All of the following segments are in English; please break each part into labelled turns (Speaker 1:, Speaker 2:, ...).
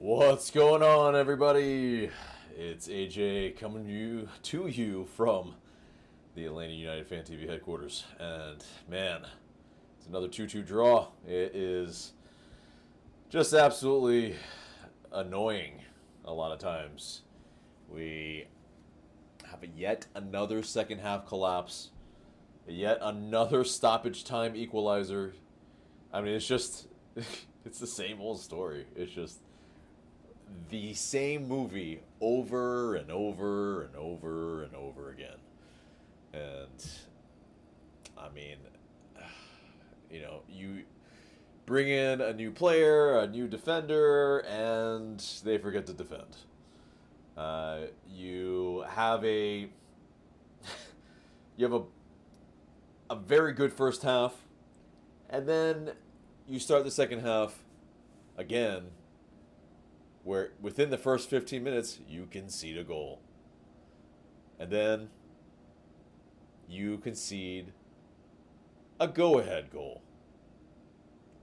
Speaker 1: What's going on, everybody? It's AJ coming to you from the Atlanta United Fan TV headquarters. And man, it's another 2-2 draw. It is just absolutely annoying a lot of times. We have yet another second half collapse, yet another stoppage time equalizer. I mean, it's just, it's the same old story. It's just the same movie over and over and over and over again. And I mean, you bring in a new player, a new defender, and they forget to defend. You have a very good first half, and then you start the second half again, where within the first 15 minutes, you concede a goal. And then you concede a go-ahead goal.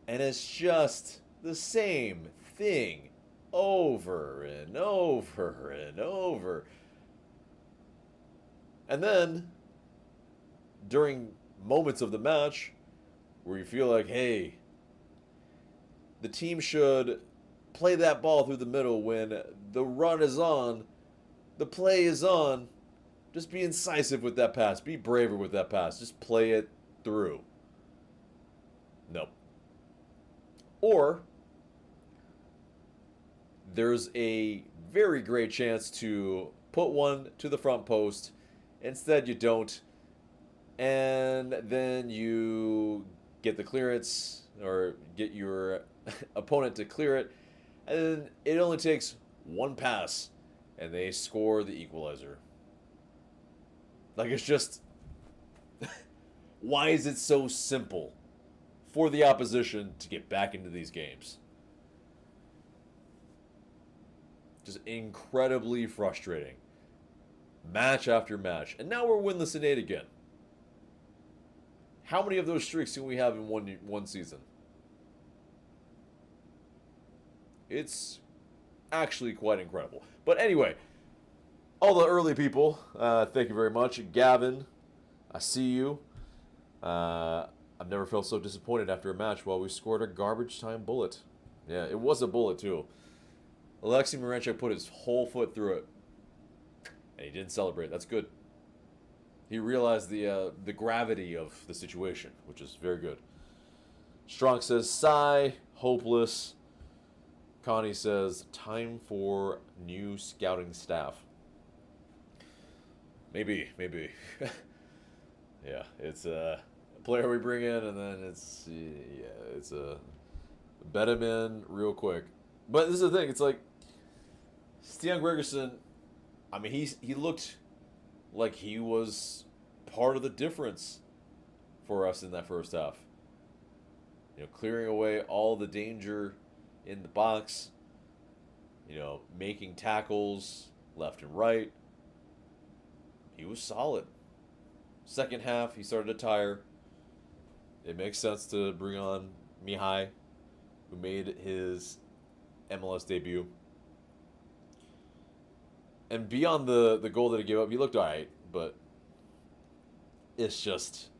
Speaker 1: And it's just the same thing over and over and over. And then, during moments of the match where you feel like, hey, the team should play that ball through the middle when the run is on, the play is on. Just be incisive with that pass. Be braver with that pass. Just play it through. Nope. Or there's a very great chance to put one to the front post. Instead, you don't. And then you get the clearance or get your opponent to clear it. And it only takes one pass, and they score the equalizer. Like, it's just... why is it so simple for the opposition to get back into these games? Just incredibly frustrating. Match after match. And now we're winless in 8 again. How many of those streaks can we have in one season? It's actually quite incredible. But anyway, all the early people, thank you very much. Gavin, I see you. I've never felt so disappointed after a match while we scored a garbage time bullet. Yeah, it was a bullet too. Alexei Miranchuk put his whole foot through it. And he didn't celebrate. That's good. He realized the gravity of the situation, which is very good. Strong says, sigh, hopeless. Connie says, time for new scouting staff. Maybe. Yeah, it's a player we bring in, and then it's a bet him in real quick. But this is the thing, it's like, Stian Gregerson, I mean, he looked like he was part of the difference for us in that first half. Clearing away all the danger in the box, making tackles left and right. He was solid. Second half, he started to tire. It makes sense to bring on Mihai, who made his MLS debut. And beyond the goal that he gave up, he looked all right, but it's just...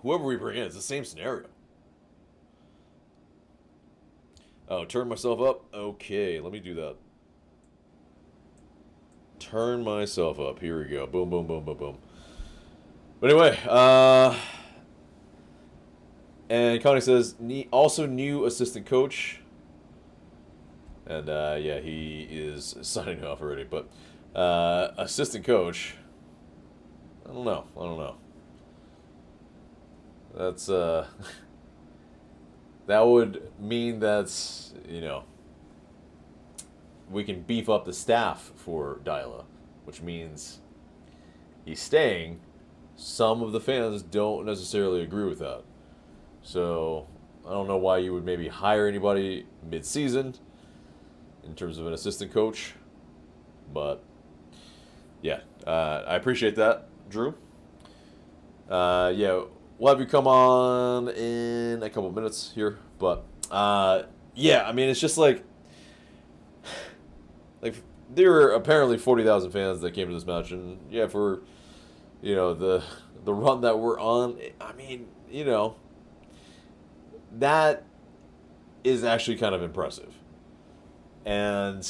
Speaker 1: whoever we bring in, it's the same scenario. Oh, turn myself up? Okay, let me do that. Turn myself up. Here we go. Boom, boom, boom, boom, boom. But anyway, and Connie says, also new assistant coach. And, yeah, he is signing off already. But, assistant coach, I don't know. That's, that would mean that, we can beef up the staff for Dyla, which means he's staying. Some of the fans don't necessarily agree with that. So I don't know why you would maybe hire anybody mid-season in terms of an assistant coach. But, yeah, I appreciate that, Drew. Yeah, we'll have you come on in a couple minutes here. But yeah, I mean, it's just like there were apparently 40,000 fans that came to this match, and yeah, for the run that we're on, I mean, that is actually kind of impressive. And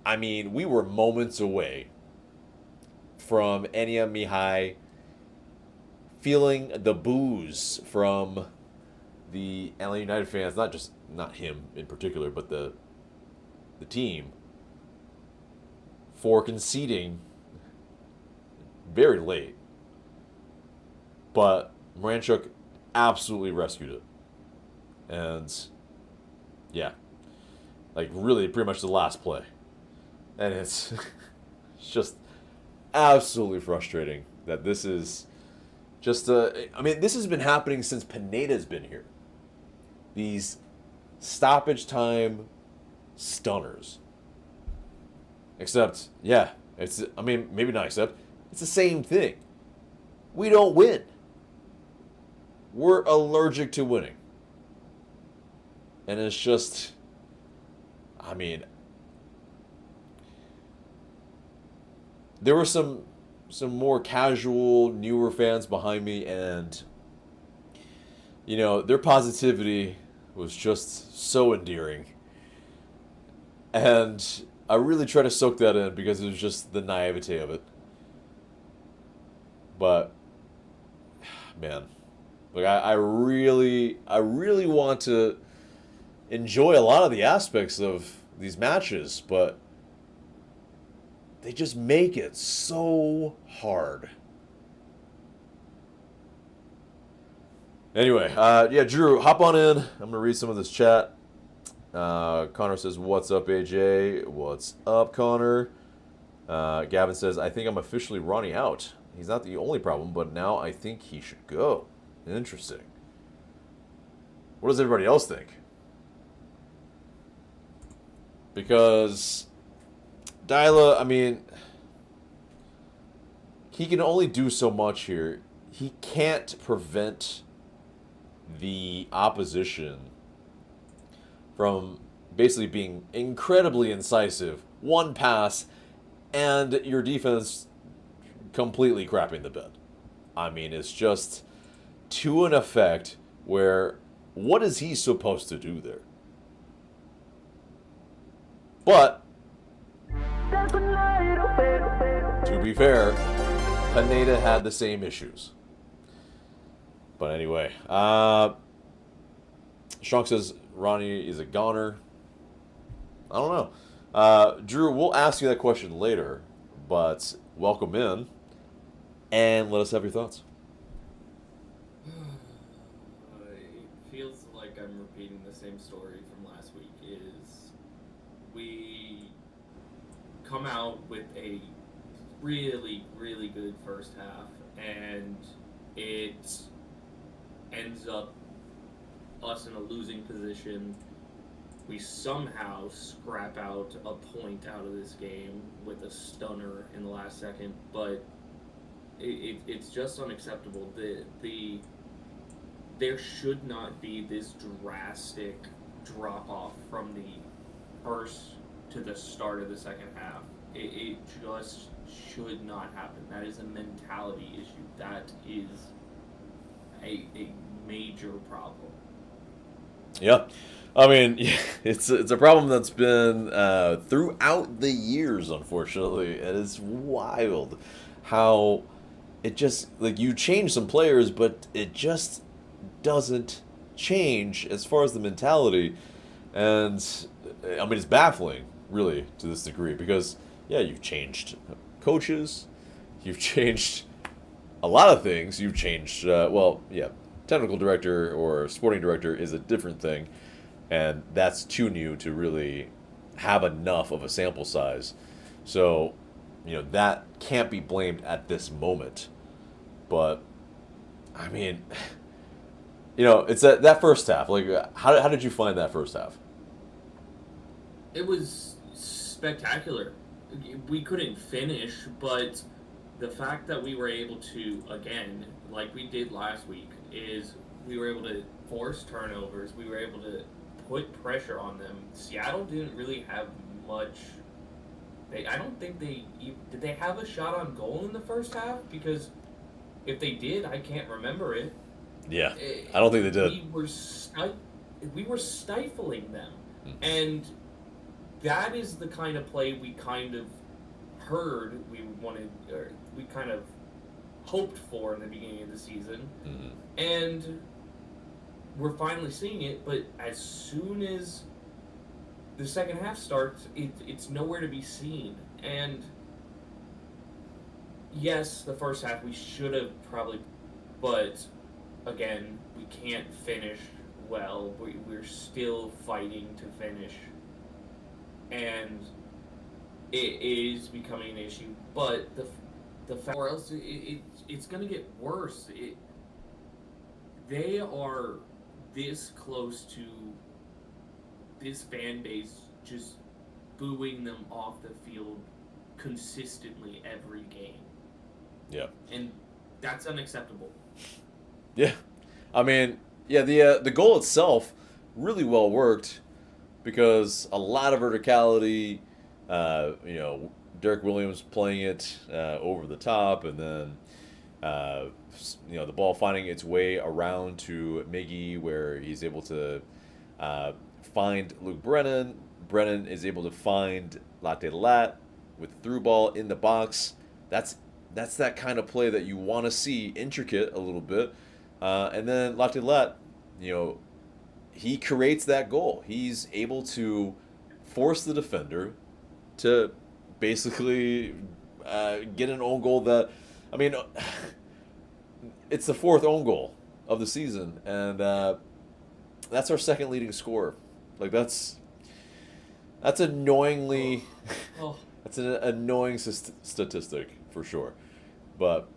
Speaker 1: I mean, we were moments away from Enya Mihai feeling the boos from the Atlanta United fans, not him in particular, but the team, for conceding very late. But Moranchuk absolutely rescued it. And yeah, like really pretty much the last play. And it's it's just absolutely frustrating that this is just I mean, this has been happening since Pineda's been here. These stoppage time stunners. Except, yeah, I mean, maybe not except, it's the same thing. We don't win. We're allergic to winning. And it's just, I mean, there were some more casual, newer fans behind me, and their positivity was just so endearing. And I really try to soak that in because it was just the naivete of it. But man, like I really want to enjoy a lot of the aspects of these matches, but they just make it so hard. Anyway, yeah, Drew, hop on in. I'm going to read some of this chat. Connor says, what's up, AJ? What's up, Connor? Gavin says, I think I'm officially Ronnie out. He's not the only problem, but now I think he should go. Interesting. What does everybody else think? Because Dyla, I mean, he can only do so much here. He can't prevent the opposition from basically being incredibly incisive, one pass, and your defense completely crapping the bed. I mean, it's just to an effect where what is he supposed to do there? But to be fair, Pineda had the same issues. But anyway, Shonk says Ronnie is a goner. I don't know. Drew, we'll ask you that question later, but welcome in and let us have your thoughts.
Speaker 2: It feels like I'm repeating the same story from last week. Is we come out with a really, really good first half, and it ends up us in a losing position. We somehow scrap out a point out of this game with a stunner in the last second, but it's just unacceptable. There should not be this drastic drop off from the first to the start of the second half. It just should not happen. That is a mentality issue. That is a major problem.
Speaker 1: Yeah. I mean, it's a problem that's been throughout the years, unfortunately. And it's wild how it just, like, you change some players, but it just doesn't change as far as the mentality. And, I mean, it's baffling, really, to this degree. Because, yeah, you've changed coaches. You've changed a lot of things. You've changed, technical director or sporting director is a different thing. And that's too new to really have enough of a sample size. So, that can't be blamed at this moment. But, I mean, it's that first half. Like, how did you find that first half?
Speaker 2: It was spectacular. We couldn't finish, but the fact that we were able to, again, like we did last week, is We were able to force turnovers. We were able to put pressure on them. Seattle didn't really have much. I don't think did they have a shot on goal in the first half? Because if they did, I can't remember it.
Speaker 1: Yeah, I don't think they did.
Speaker 2: We were stifling them, and that is the kind of play we kind of heard we wanted, or we kind of hoped for in the beginning of the season, and we're finally seeing it. But as soon as the second half starts, it's nowhere to be seen. And yes, the first half we should have probably, but again, we can't finish well. We're still fighting to finish, and it is becoming an issue. But the fact, or else it's going to get worse. They are this close to this fan base just booing them off the field consistently every game.
Speaker 1: Yeah.
Speaker 2: And that's unacceptable.
Speaker 1: Yeah. I mean, yeah, the goal itself really well worked because a lot of verticality, Derek Williams playing it over the top, and then the ball finding its way around to Miggy where he's able to find Luke Brennan. Brennan is able to find Latte Lat with through ball in the box. That's that kind of play that you want to see, intricate a little bit. And then Latte Lat, he creates that goal. He's able to force the defender to basically get an own goal that, I mean, it's the fourth own goal of the season, and that's our second leading scorer. Like that's annoyingly, that's an annoying statistic for sure. But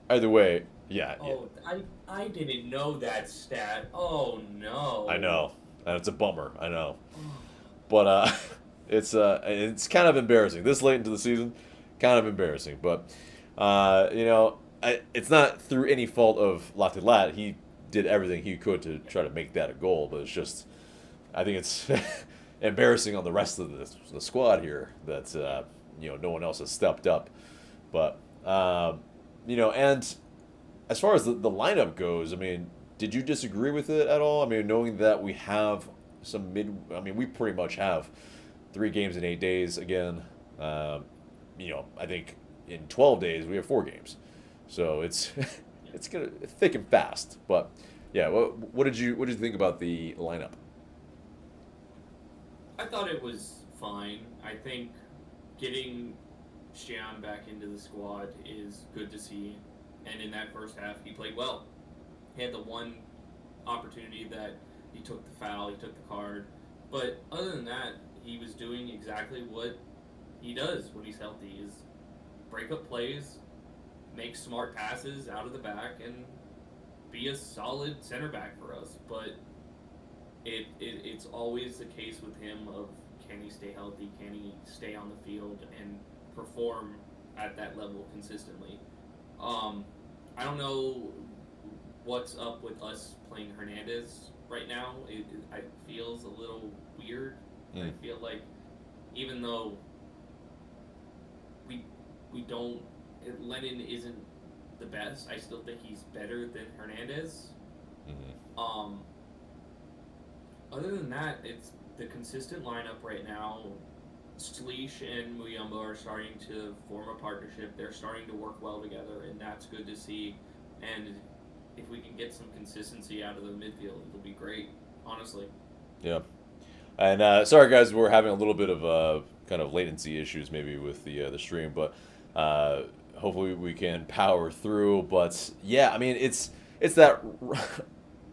Speaker 1: either way, yeah.
Speaker 2: Oh, yeah. I didn't know that stat. Oh no.
Speaker 1: I know, and it's a bummer. I know, but it's kind of embarrassing this late into the season. Kind of embarrassing, but it's not through any fault of Latte Lat. He did everything he could to try to make that a goal, but it's just, I think it's embarrassing on the rest of the squad here that no one else has stepped up. But and as far as the lineup goes, I mean, did you disagree with it at all? I mean, knowing that we have we pretty much have 3 games in 8 days again. I think in 12 days we have 4 games, so it's gonna thick and fast. But yeah, what did you think about the lineup?
Speaker 2: I thought it was fine. I think getting Xian back into the squad is good to see. And in that first half, he played well. He had the one opportunity that he took the foul, he took the card. But other than that, he was doing exactly what he does when he's healthy, is break up plays, make smart passes out of the back, and be a solid center back for us. But it's always the case with him of, can he stay healthy, can he stay on the field and perform at that level consistently. I don't know what's up with us playing Hernandez right now. It feels a little weird. I feel like even though we don't, Lennon isn't the best, I still think he's better than Hernandez. Other than that, it's the consistent lineup right now. Sleesh and Muyumbo are starting to form a partnership. They're starting to work well together, and that's good to see. And if we can get some consistency out of the midfield, it'll be great, honestly.
Speaker 1: Yeah. And sorry, guys, we're having a little bit of kind of latency issues maybe with the stream, but hopefully we can power through. But yeah, I mean, it's that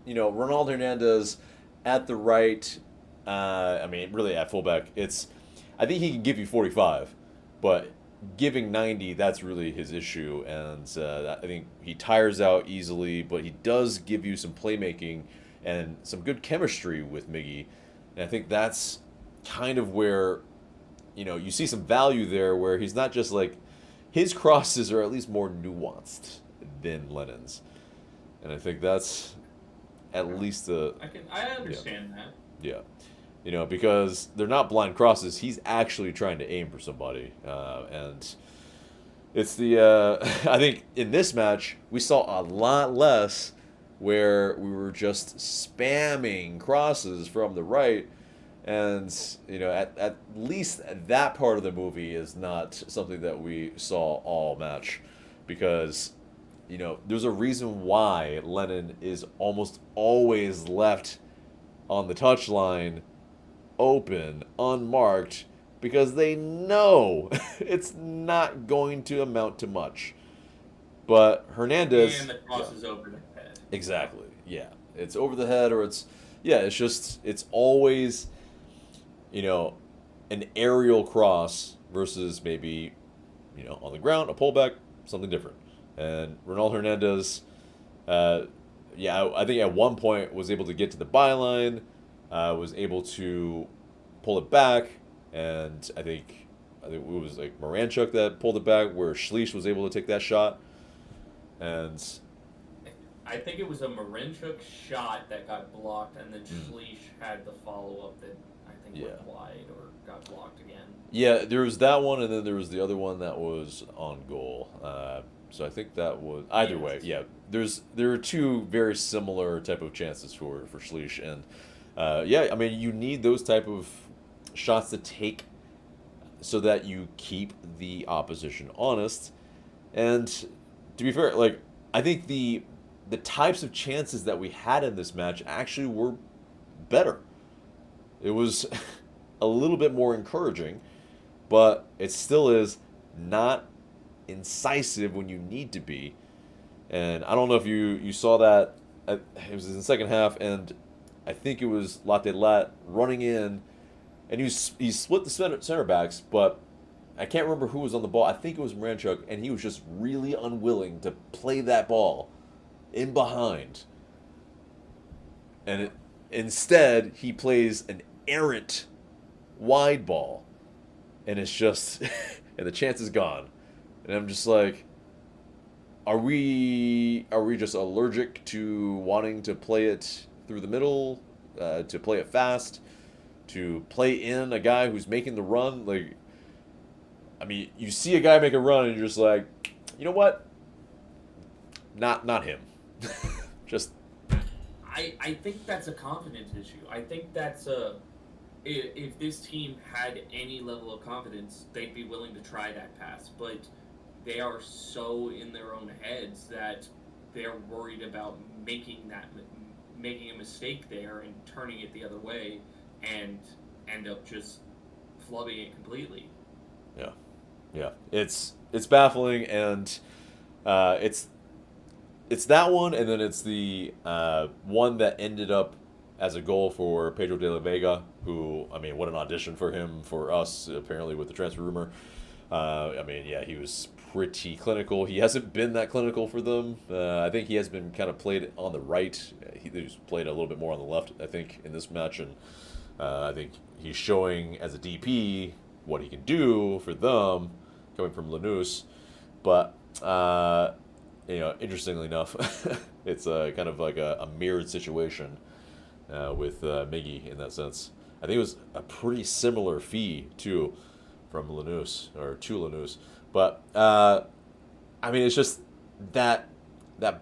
Speaker 1: Ronaldo Hernandez at the right. Really at fullback. I think he can give you 45, but giving 90, that's really his issue. And I think he tires out easily, but he does give you some playmaking and some good chemistry with Miggy. And I think that's kind of where, you see some value there, where he's not just like, his crosses are at least more nuanced than Lennon's. And I think that's at least a
Speaker 2: I understand that.
Speaker 1: yeah. Because they're not blind crosses. He's actually trying to aim for somebody, and it's the I think in this match we saw a lot less where we were just spamming crosses from the right, and at least that part of the movie is not something that we saw all match, because there's a reason why Lennon is almost always left on the touchline open, unmarked, because they know it's not going to amount to much. But Hernandez...
Speaker 2: And the cross is over the head.
Speaker 1: Exactly, yeah. It's over the head, or it's always, an aerial cross versus maybe, on the ground, a pullback, something different. And Ronald Hernandez, I think at one point was able to get to the byline, was able to pull it back, and I think it was like Moranchuk that pulled it back, where Schleich was able to take that shot. And
Speaker 2: I think it was a Moranchuk shot that got blocked, and then Schleich had the follow-up that I think went wide or got blocked again.
Speaker 1: Yeah, there was that one, and then there was the other one that was on goal. So I think that was either way. Yeah, there are two very similar type of chances for Schleich, and I mean, you need those type of shots to take so that you keep the opposition honest. And to be fair, like, I think the types of chances that we had in this match actually were better. It was a little bit more encouraging, but it still is not incisive when you need to be. And I don't know if you saw that. It was in the second half, and I think it was Atlutd running in, and he split the center backs, but I can't remember who was on the ball. I think it was Moranchuk, and he was just really unwilling to play that ball in behind. And instead, he plays an errant wide ball, and it's just, and the chance is gone. And I'm just like, are we just allergic to wanting to play it through the middle, to play it fast, to play in a guy who's making the run? Like, I mean, you see a guy make a run, and you're just like, you know what? Not him. Just.
Speaker 2: I think that's a confidence issue. I think that's if this team had any level of confidence, they'd be willing to try that pass. But they are so in their own heads that they're worried about making a mistake there and turning it the other way, and end up just flubbing it completely.
Speaker 1: Yeah, it's baffling, and it's that one, and then it's the one that ended up as a goal for Pedro de la Vega, who, I mean, what an audition for him, for us, apparently, with the transfer rumor. I mean, yeah, he was pretty clinical. He hasn't been that clinical for them. I think he has been kind of played on the right. He's played a little bit more on the left, I think, in this match, and I think he's showing as a DP what he can do for them, coming from Lanús. But interestingly enough, it's kind of like a mirrored situation with Miggy in that sense. I think it was a pretty similar fee too from Lanús, or to Lanús. But I mean, it's just that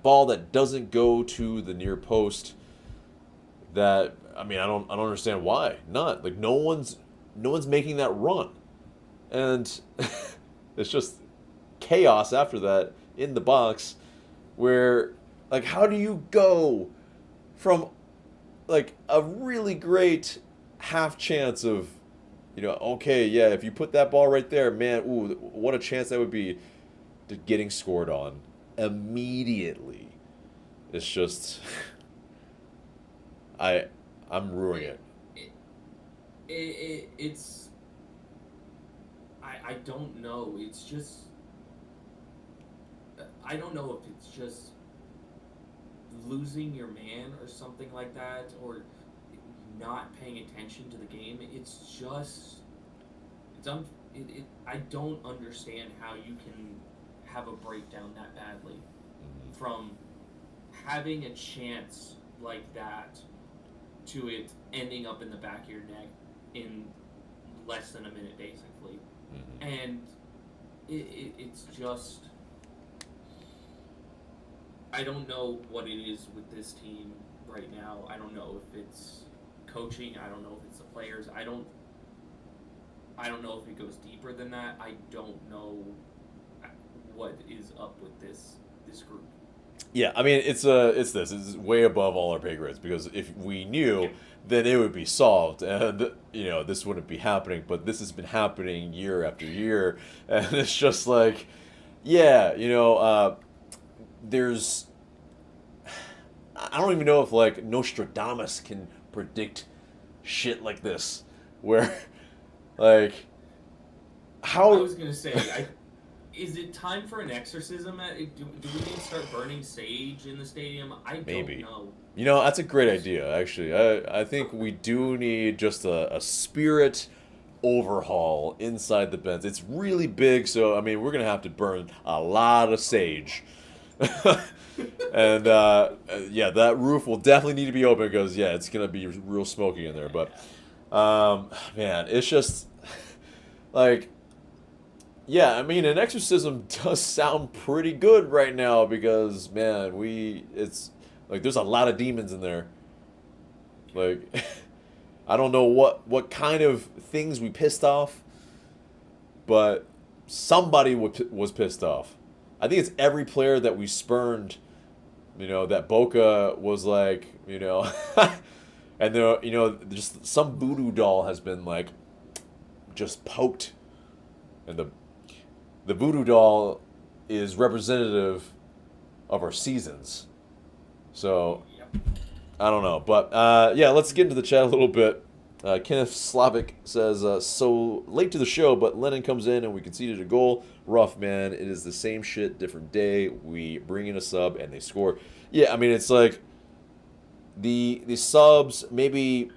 Speaker 1: ball that doesn't go to the near post. That, I mean, I don't understand why not. Like, no one's making that run, and it's just chaos after that in the box, where, like, how do you go from, like, a really great half chance of, okay, yeah, if you put that ball right there, man, ooh, what a chance that would be, to getting scored on immediately. It's just, I'm ruining it.
Speaker 2: It's, I don't know. It's just, I don't know if it's just losing your man or something like that, or not paying attention to the game. It's just, I don't understand how you can have a breakdown that badly from having a chance like that to it ending up in the back of your neck in less than a minute, basically. And it's just, I don't know what it is with this team right now. I don't know if it's coaching. I don't know if it's the players. I don't know if it goes deeper than that. I don't know what is up with this group.
Speaker 1: Yeah, I mean, it's way above all our pay grades, because if we knew, then it would be solved, and this wouldn't be happening. But this has been happening year after year, and it's just like, yeah, there's, I don't even know if like Nostradamus can predict shit like this, where like how
Speaker 2: I was gonna say, is it time for an exorcism? Do we need to start burning sage in the stadium? I
Speaker 1: maybe
Speaker 2: don't know.
Speaker 1: That's a great idea, actually. I think we do need just a spirit overhaul inside the Benz. It's really big, so I mean we're gonna have to burn a lot of sage. And yeah, that roof will definitely need to be open, because yeah, it's gonna be real smoky in there. But man, it's just like, yeah, I mean, an exorcism does sound pretty good right now, because man, it's like there's a lot of demons in there. Like I don't know what kind of things we pissed off, but somebody was pissed off. I think it's every player that we spurned, that Boca was like, and just some voodoo doll has been like just poked, and the voodoo doll is representative of our seasons. So I don't know, but yeah, let's get into the chat a little bit. Kenneth Slavic says, so late to the show, but Lennon comes in and we conceded a goal. Rough, man. It is the same shit, different day. We bring in a sub and they score. Yeah, I mean, it's like the subs, maybe,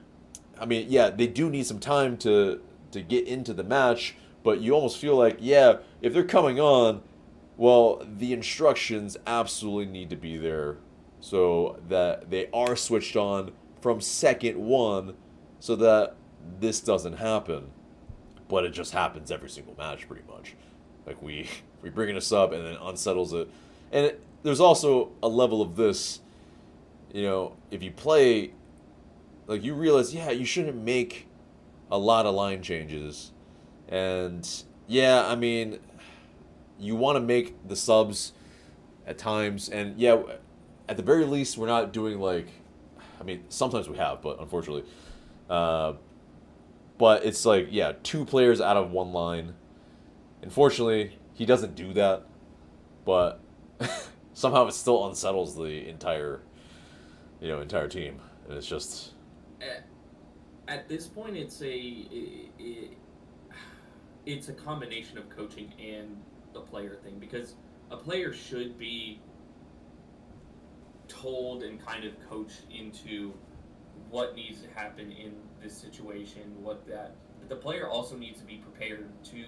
Speaker 1: I mean, yeah, they do need some time to get into the match, but you almost feel like, yeah, if they're coming on, well, the instructions absolutely need to be there so that they are switched on from second one, so that this doesn't happen. But it just happens every single match, pretty much. Like, we bring in a sub and then unsettles it. And there's also a level of this, if you play, like, you realize, yeah, you shouldn't make a lot of line changes. And, yeah, I mean, you want to make the subs at times. And, yeah, at the very least, we're not doing, like, I mean, sometimes we have, but unfortunately. But it's like, yeah, 2 players out of 1 line. Unfortunately, he doesn't do that, but somehow it still unsettles the entire team, and it's just.
Speaker 2: At this point, it's a combination of coaching and the player thing, because a player should be told and kind of coached into what needs to happen in this situation, but the player also needs to be prepared to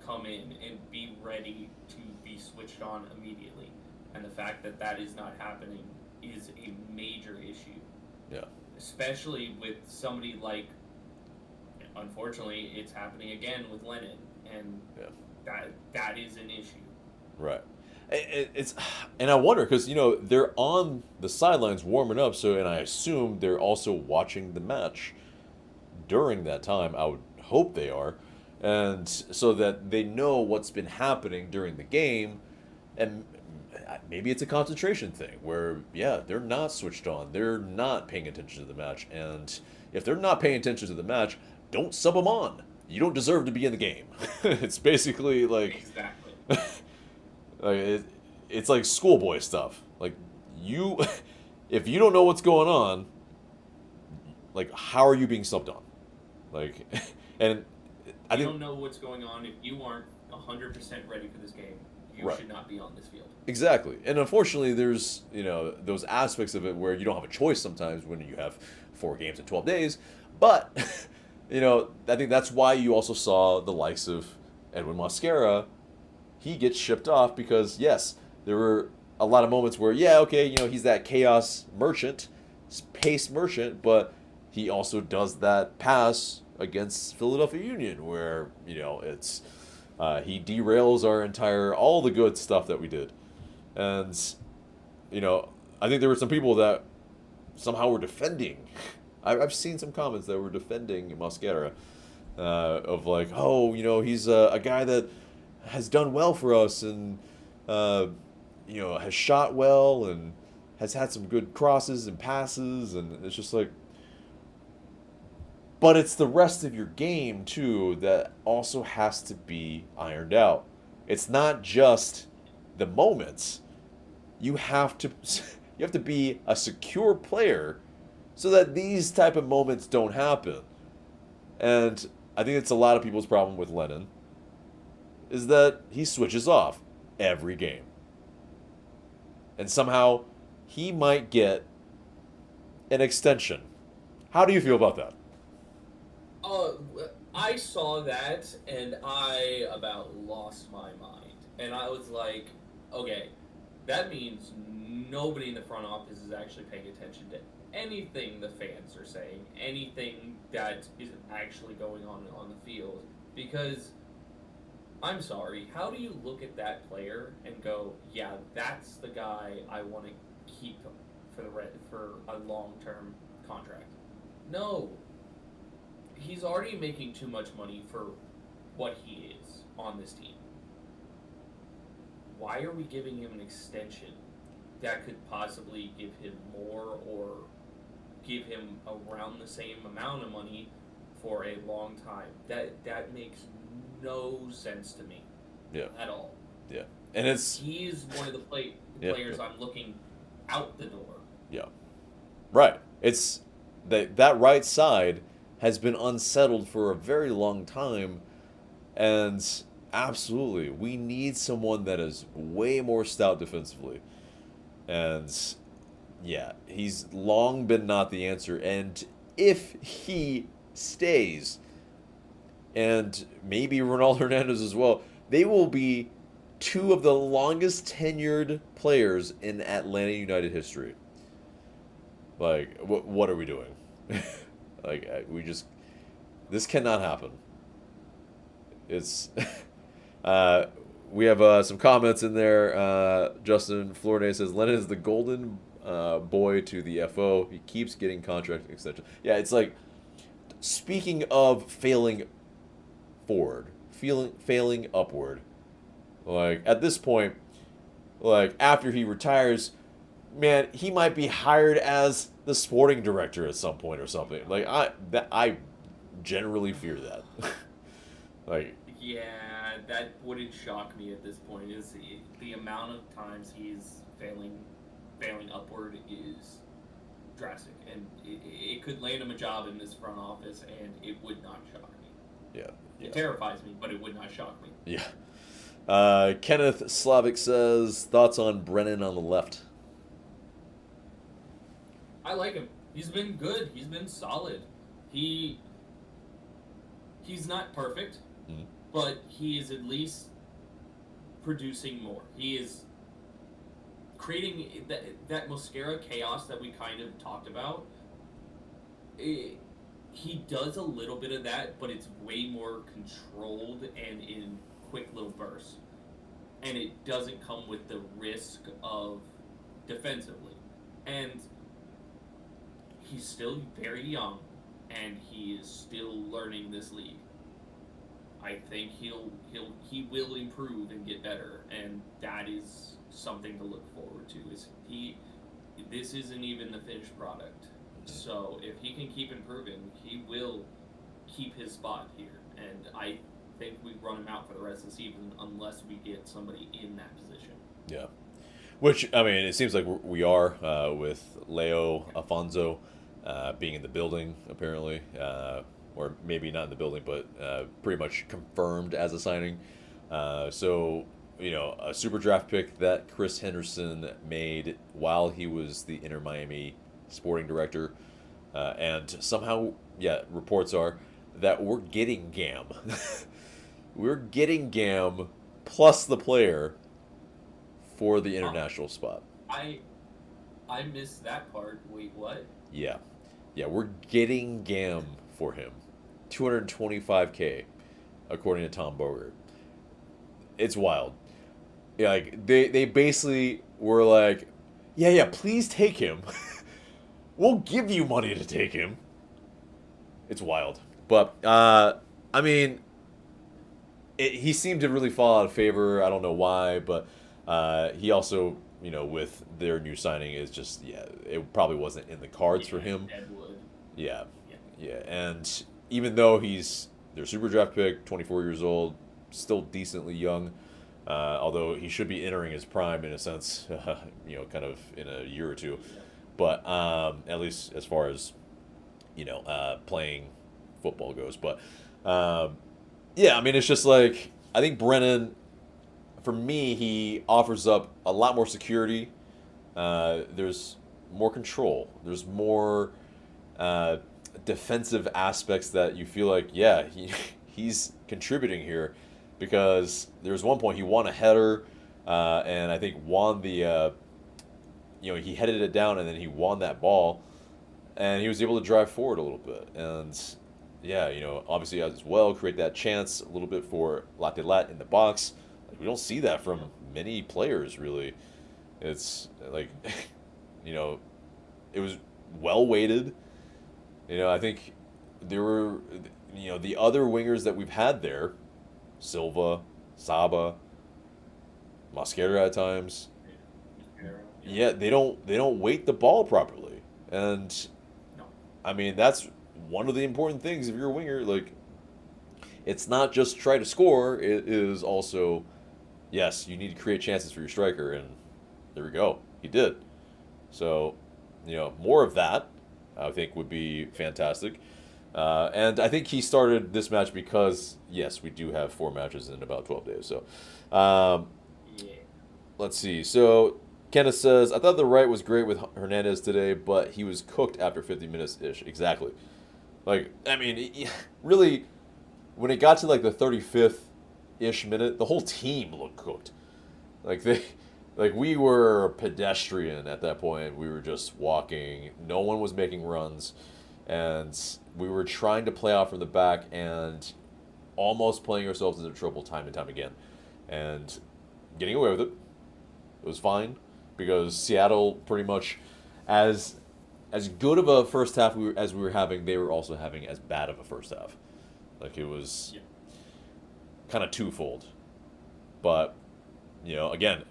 Speaker 2: come in and be ready to be switched on immediately. And the fact that that is not happening is a major issue.
Speaker 1: Yeah.
Speaker 2: Especially with somebody like, unfortunately, it's happening again with Lennon, and that is an issue.
Speaker 1: Right. And I wonder, because they're on the sidelines warming up, and I assume they're also watching the match during that time. I would hope they are, and so that they know what's been happening during the game, and maybe it's a concentration thing where they're not switched on, they're not paying attention to the match, and if they're not paying attention to the match, don't sub them on. You don't deserve to be in the game. It's basically like
Speaker 2: exactly.
Speaker 1: Like it's like schoolboy stuff. Like if you don't know what's going on, like how are you being subbed on? Like, and I think
Speaker 2: you don't know what's going on if you aren't 100% ready for this game. You should not be on this field.
Speaker 1: Exactly, and unfortunately, there's those aspects of it where you don't have a choice sometimes when you have 4 games in 12 days. But I think that's why you also saw the likes of Edwin Mosquera. He gets shipped off because, yes, there were a lot of moments where, he's that chaos merchant, pace merchant, but he also does that pass against Philadelphia Union where, it's he derails all the good stuff that we did. And, I think there were some people that somehow were defending. I've seen some comments that were defending Mosquera, of like, oh, he's a guy that has done well for us and, has shot well and has had some good crosses and passes. And it's just like, but it's the rest of your game, too, that also has to be ironed out. It's not just the moments. You have to be a secure player so that these type of moments don't happen. And I think it's a lot of people's problem with Lennon is that he switches off every game. And somehow he might get an extension. How do you feel about that?
Speaker 2: I saw that and I about lost my mind. And I was like, okay, that means nobody in the front office is actually paying attention to anything the fans are saying, anything that is actually going on the field. Because, I'm sorry, how do you look at that player and go, yeah, that's the guy I want to keep for a long-term contract? No. He's already making too much money for what he is on this team. Why are we giving him an extension that could possibly give him more or give him around the same amount of money for a long time? That makes no sense to me.
Speaker 1: Yeah.
Speaker 2: At all.
Speaker 1: Yeah. And
Speaker 2: he's one of the players I'm looking out the door.
Speaker 1: Yeah. Right. It's that right side has been unsettled for a very long time, and absolutely, we need someone that is way more stout defensively. And yeah, he's long been not the answer. And if he stays, and maybe Ronaldo Hernandez as well, they will be two of the longest tenured players in Atlanta United history. Like, what are we doing? Like, this cannot happen. It's, we have some comments in there. Justin Flornay says, Lennon is the golden boy to the FO. He keeps getting contract extension. Yeah, it's like, speaking of failing forward, failing upward, like, at this point, like, after he retires, man, he might be hired as the sporting director at some point or something. Like, I generally fear that. Like,
Speaker 2: yeah, that wouldn't shock me at this point. Is the amount of times he's failing upward is drastic, and it could land him a job in this front office, and it would not shock me.
Speaker 1: Yeah.
Speaker 2: It terrifies me, but it would not shock me.
Speaker 1: Yeah. Kenneth Slavic says, thoughts on Brennan on the left?
Speaker 2: I like him. He's been good. He's been solid. He's not perfect, but he is at least producing more. He is creating that Mosquera chaos that we kind of talked about. He does a little bit of that, but it's way more controlled and in quick little bursts. And it doesn't come with the risk of defensively. And he's still very young, and he is still learning this league. I think he will improve and get better, and that is something to look forward to. This isn't even the finished product. So if he can keep improving, he will keep his spot here. And I think we run him out for the rest of the season unless we get somebody in that position.
Speaker 1: Yeah. Which, I mean, it seems like we are with Leo Afonso being in the building, apparently. Or maybe not in the building, but pretty much confirmed as a signing. So, a super draft pick that Chris Henderson made while he was the Inter Miami sporting director. And somehow, reports are that we're getting Gam. We're getting Gam plus the player for the international spot.
Speaker 2: I I missed that part. Wait, what?
Speaker 1: Yeah. Yeah, we're getting GAM for him. 225K, according to Tom Bogert. It's wild. Yeah, like they basically were like, yeah, please take him. We'll give you money to take him. It's wild. But I mean, he seemed to really fall out of favor. I don't know why, but he also, with their new signing is just, yeah, it probably wasn't in the cards for him.
Speaker 2: Deadwood.
Speaker 1: Yeah. And even though he's their super draft pick, 24 years old, still decently young, although he should be entering his prime in a sense, kind of in a year or two. But at least as far as, playing football goes. But yeah, I mean, it's just like, I think Brennan, for me, he offers up a lot more security. There's more control. There's more defensive aspects that you feel like, yeah, he's contributing here, because there was one point he won a header, and I think won the, he headed it down and then he won that ball, and he was able to drive forward a little bit. And yeah, obviously as well create that chance a little bit for Atlutd in the box. Like, we don't see that from many players really. It's like, it was well weighted. I think there were, the other wingers that we've had there, Silva, Saba, Mosquera at times. Yeah, they don't weight the ball properly, and
Speaker 2: No.
Speaker 1: I mean, that's one of the important things if you're a winger. Like, it's not just try to score; it is also, yes, you need to create chances for your striker, and there we go, he did. So, more of that, I think, would be fantastic. And I think he started this match because, yes, we do have 4 matches in about 12 days. So,
Speaker 2: Yeah.
Speaker 1: let's see. So, Kenneth says, I thought the right was great with Hernandez today, but he was cooked after 50 minutes-ish. Exactly. Like, I mean, really, when it got to, like, the 35th-ish minute, the whole team looked cooked. Like, we were pedestrian at that point. We were just walking. No one was making runs. And we were trying to play out from the back and almost playing ourselves into trouble time and time again. And getting away with it. It was fine, because Seattle pretty much, as good of a first half as we were having, they were also having as bad of a first half. Like, it was kind of twofold. But, again,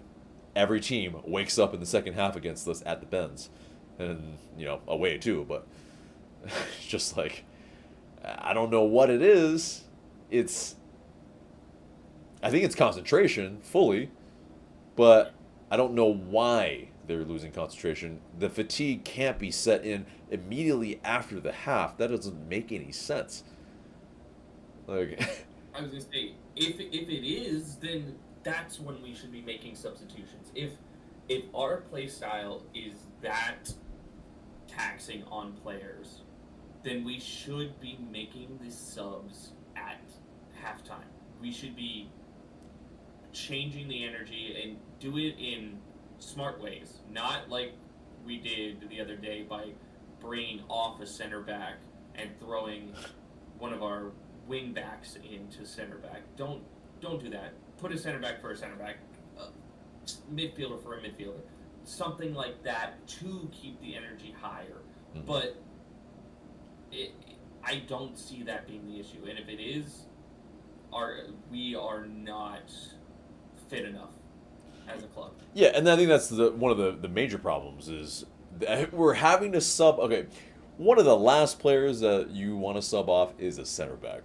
Speaker 1: every team wakes up in the second half against us at the Benz. And, away too, but it's just like, I don't know what it is. I think it's concentration, fully, but I don't know why they're losing concentration. The fatigue can't be set in immediately after the half. That doesn't make any sense. Like,
Speaker 2: I was gonna say, if it is, then that's when we should be making substitutions. If our play style is that taxing on players, then we should be making the subs at halftime. We should be changing the energy and do it in smart ways, not like we did the other day by bringing off a center back and throwing one of our wing backs into center back. Don't do that. Put a center back for a center back, midfielder for a midfielder, something like that to keep the energy higher.
Speaker 1: Mhm.
Speaker 2: But I don't see that being the issue, and if it is, we are not fit enough as a club.
Speaker 1: yeah, and I think that's one of the major problems is that we're having to sub. Okay, one of the last players that you want to sub off is a center back.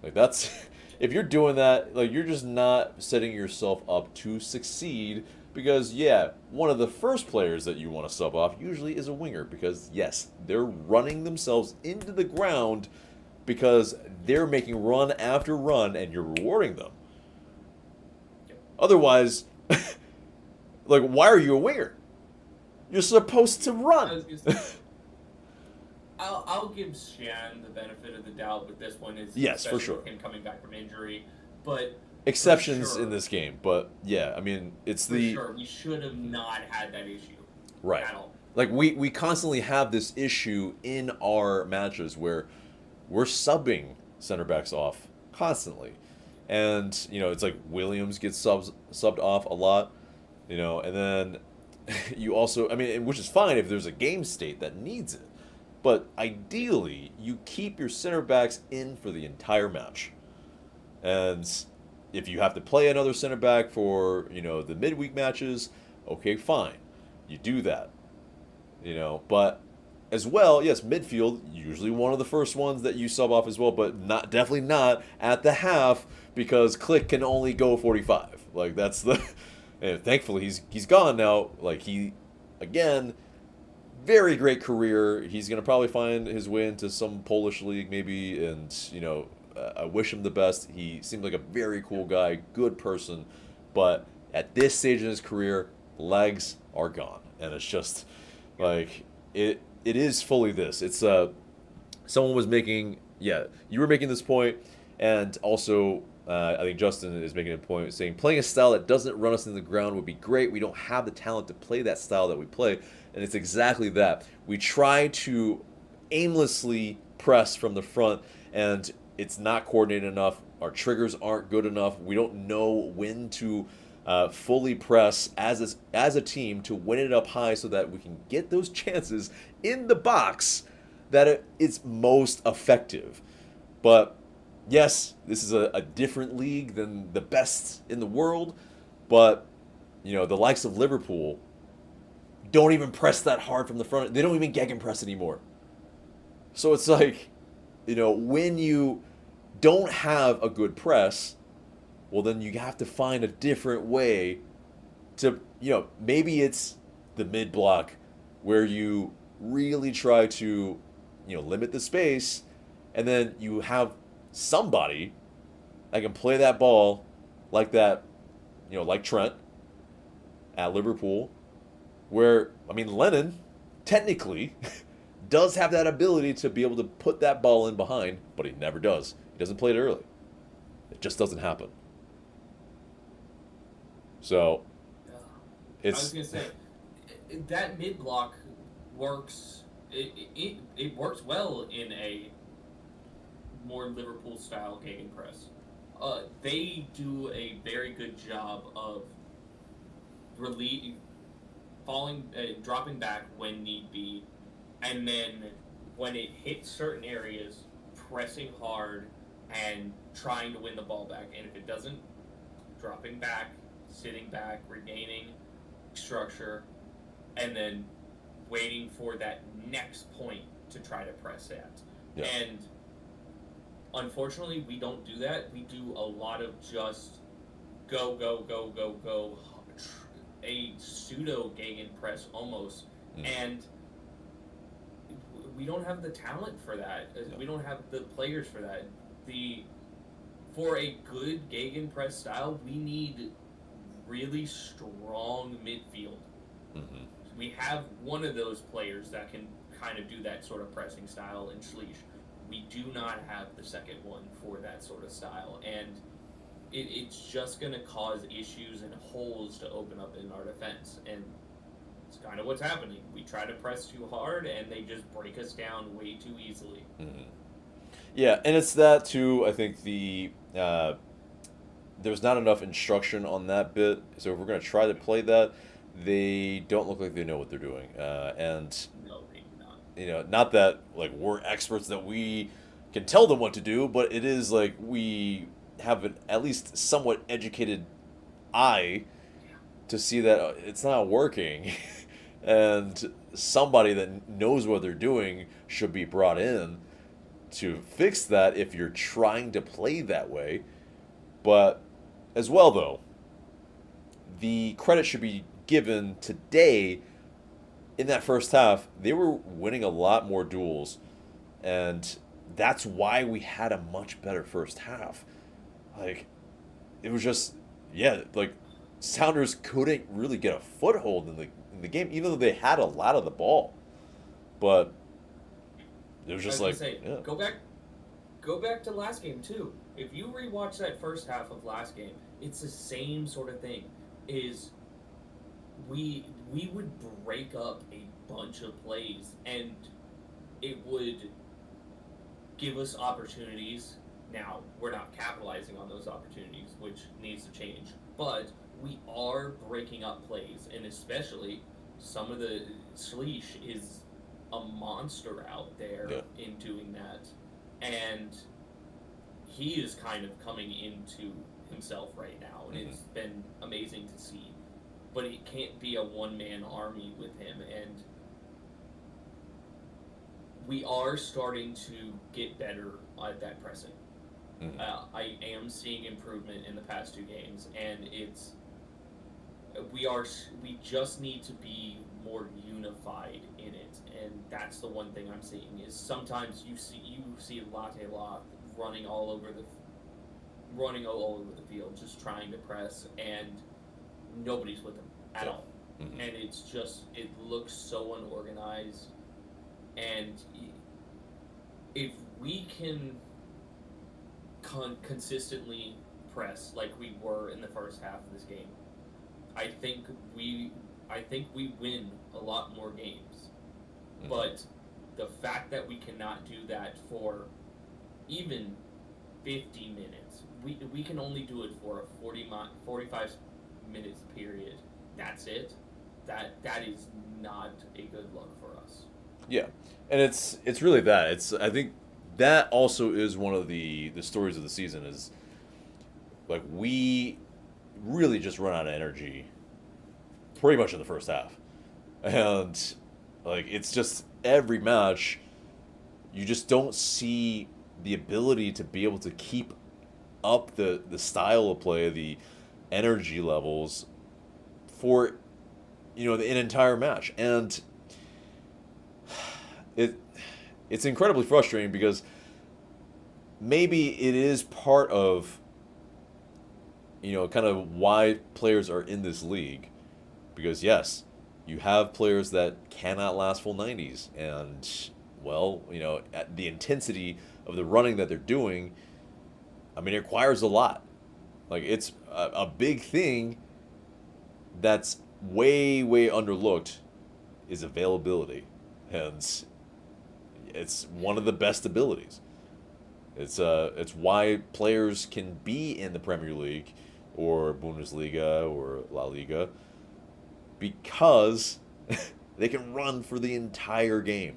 Speaker 1: Like, that's if you're doing that, like, you're just not setting yourself up to succeed. Because, yeah, one of the first players that you want to sub off usually is a winger. Because, yes, they're running themselves into the ground because they're making run after run and you're rewarding them. Otherwise, like, why are you a winger? You're supposed to
Speaker 2: I
Speaker 1: run.
Speaker 2: was gonna say, I'll give Shan the benefit of the doubt with this one.
Speaker 1: Yes, for
Speaker 2: especially
Speaker 1: sure.
Speaker 2: with him coming back from injury, but
Speaker 1: Exceptions
Speaker 2: sure.
Speaker 1: in this game. But, yeah, I mean, it's
Speaker 2: for
Speaker 1: the...
Speaker 2: sure we should have not had that issue
Speaker 1: Right.
Speaker 2: at all.
Speaker 1: Like we constantly have this issue in our matches where we're subbing center backs off constantly, and it's like Williams gets subbed off a lot, and then you also, I mean, which is fine if there's a game state that needs it, but ideally you keep your center backs in for the entire match, and if you have to play another center back for the midweek matches, okay, fine, you do that. But as well, yes, midfield, usually one of the first ones that you sub off as well, but definitely not at the half, because Click can only go 45. Like, that's the... And thankfully, he's gone now. Like, again, very great career. He's going to probably find his way into some Polish league maybe, and, I wish him the best. He seemed like a very cool guy, good person, but at this stage in his career, legs are gone. And it's just... Like, it is fully this. It's someone was making, you were making this point, and also I think Justin is making a point saying playing a style that doesn't run us in the ground would be great. We don't have the talent to play that style that we play, and it's exactly that. We try to aimlessly press from the front, and it's not coordinated enough. Our triggers aren't good enough. We don't know when to fully press as a team to win it up high so that we can get those chances in the box that it's most effective. But yes, this is a different league than the best in the world, but the likes of Liverpool don't even press that hard from the front. They don't even gegenpress anymore. So it's like, when you don't have a good press, well, then you have to find a different way to, maybe it's the mid block where you really try to, limit the space, and then you have somebody that can play that ball like that, like Trent at Liverpool, where, I mean, Lennon technically does have that ability to be able to put that ball in behind, but he never does. He doesn't play it early. It just doesn't happen. So,
Speaker 2: I was gonna say that mid block works. It works well in a more Liverpool style gegenpress. They do a very good job of dropping back when need be, and then when it hits certain areas, pressing hard and trying to win the ball back. And if it doesn't, dropping back, sitting back, regaining structure, and then waiting for that next point to try to press at. Yeah. And unfortunately, we don't do that. We do a lot of just go, a pseudo gegenpress almost. And we don't have the talent for that. We don't have the players for that. For a good gegenpress style, we need really strong midfield. Mm-hmm. We have one of those players that can kind of do that sort of pressing style in Schleich. We do not have the second one for that sort of style, and it's just going to cause issues and holes to open up in our defense, and it's kind of what's happening. We try to press too hard, and they just break us down way too easily.
Speaker 1: Mm-hmm. Yeah, and it's that too. I think there's not enough instruction on that bit, so if we're going to try to play that, they don't look like they know what they're doing. And
Speaker 2: no, they do not.
Speaker 1: Not that like we're experts that we can tell them what to do, but it is like we have an at least somewhat educated eye to see that it's not working, and somebody that knows what they're doing should be brought in to fix that if you're trying to play that way. But as well, though, the credit should be given today. In that first half, they were winning a lot more duels, and that's why we had a much better first half. Like, it was just, like, Sounders couldn't really get a foothold in the game, even though they had a lot of the ball. But it was just
Speaker 2: go back to last game too. If you rewatch that first half of last game, it's the same sort of thing. We would break up a bunch of plays, and it would give us opportunities. Now, we're not capitalizing on those opportunities, which needs to change, but we are breaking up plays, and especially some of the Sleesh is a monster out there in doing that, and he is kind of coming into himself right now, and it's been amazing to see. But it can't be a one-man army with him, and we are starting to get better at that pressing. I am seeing improvement in the past 2 games, and we just need to be more unified in it, and that's the one thing I'm seeing is sometimes you see Latte Loth running all over the field, just trying to press, and nobody's with him at all, and it looks so unorganized. And if we can consistently press like we were in the first half of this game, I think we win a lot more games. But the fact that we cannot do that for even 50 minutes, we can only do it for a 45 minutes period. That's it. That is not a good look for us.
Speaker 1: Yeah, and it's really that. I think that also is one of the stories of the season is like we really just run out of energy pretty much in the first half. And like it's just every match you just don't see the ability to be able to keep up the style of play, the energy levels for an entire match. And it's incredibly frustrating because maybe it is part of kind of why players are in this league, because yes, you have players that cannot last full 90s, and well, at the intensity of the running that they're doing, I mean, it requires a lot. Like it's a big thing that's way underlooked is availability, and it's one of the best abilities. It's why players can be in the Premier League or Bundesliga or La Liga, because they can run for the entire game,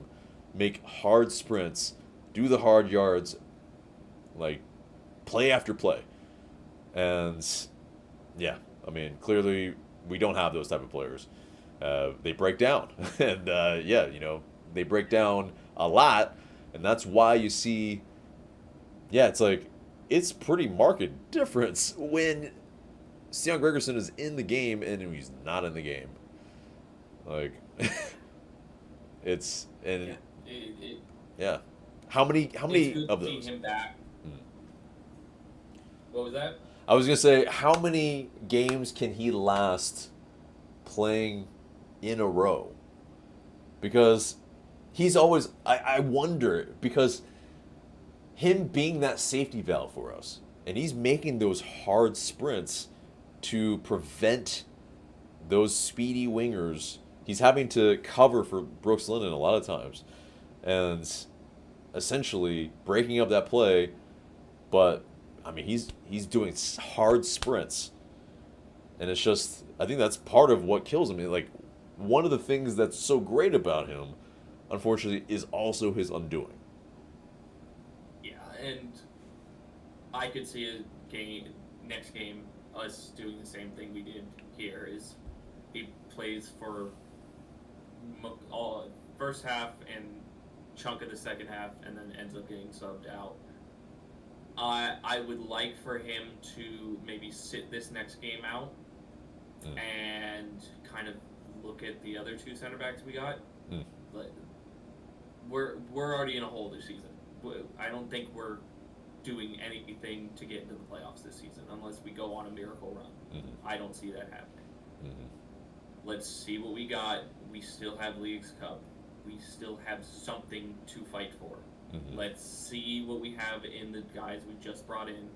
Speaker 1: make hard sprints, do the hard yards, like play after play. And yeah, I mean, clearly we don't have those type of players. They break down, and they break down a lot, and that's why you see, it's pretty marked difference when Stian Gregerson is in the game and he's not in the game. Like, it's and yeah. How many of those?
Speaker 2: Him back. What was that?
Speaker 1: I was gonna say, how many games can he last playing in a row? Because he's always, I wonder, because him being that safety valve for us, and he's making those hard sprints to prevent those speedy wingers. He's having to cover for Brooks Lennon a lot of times, and essentially breaking up that play. But I mean, he's doing hard sprints, and it's just, I think that's part of what kills him. Like, one of the things that's so great about him, unfortunately, is also his undoing.
Speaker 2: Yeah, and I could see next game us doing the same thing we did here. Is he plays for all first half and chunk of the second half, and then ends up getting subbed out. I would like for him to maybe sit this next game out and kind of look at the other 2 center backs we got. But we're already in a hole this season. I don't think we're doing anything to get into the playoffs this season unless we go on a miracle run. I don't see that happening. Let's see what we got. We still have Leagues Cup. We still have something to fight for. Let's see what we have in the guys we just brought in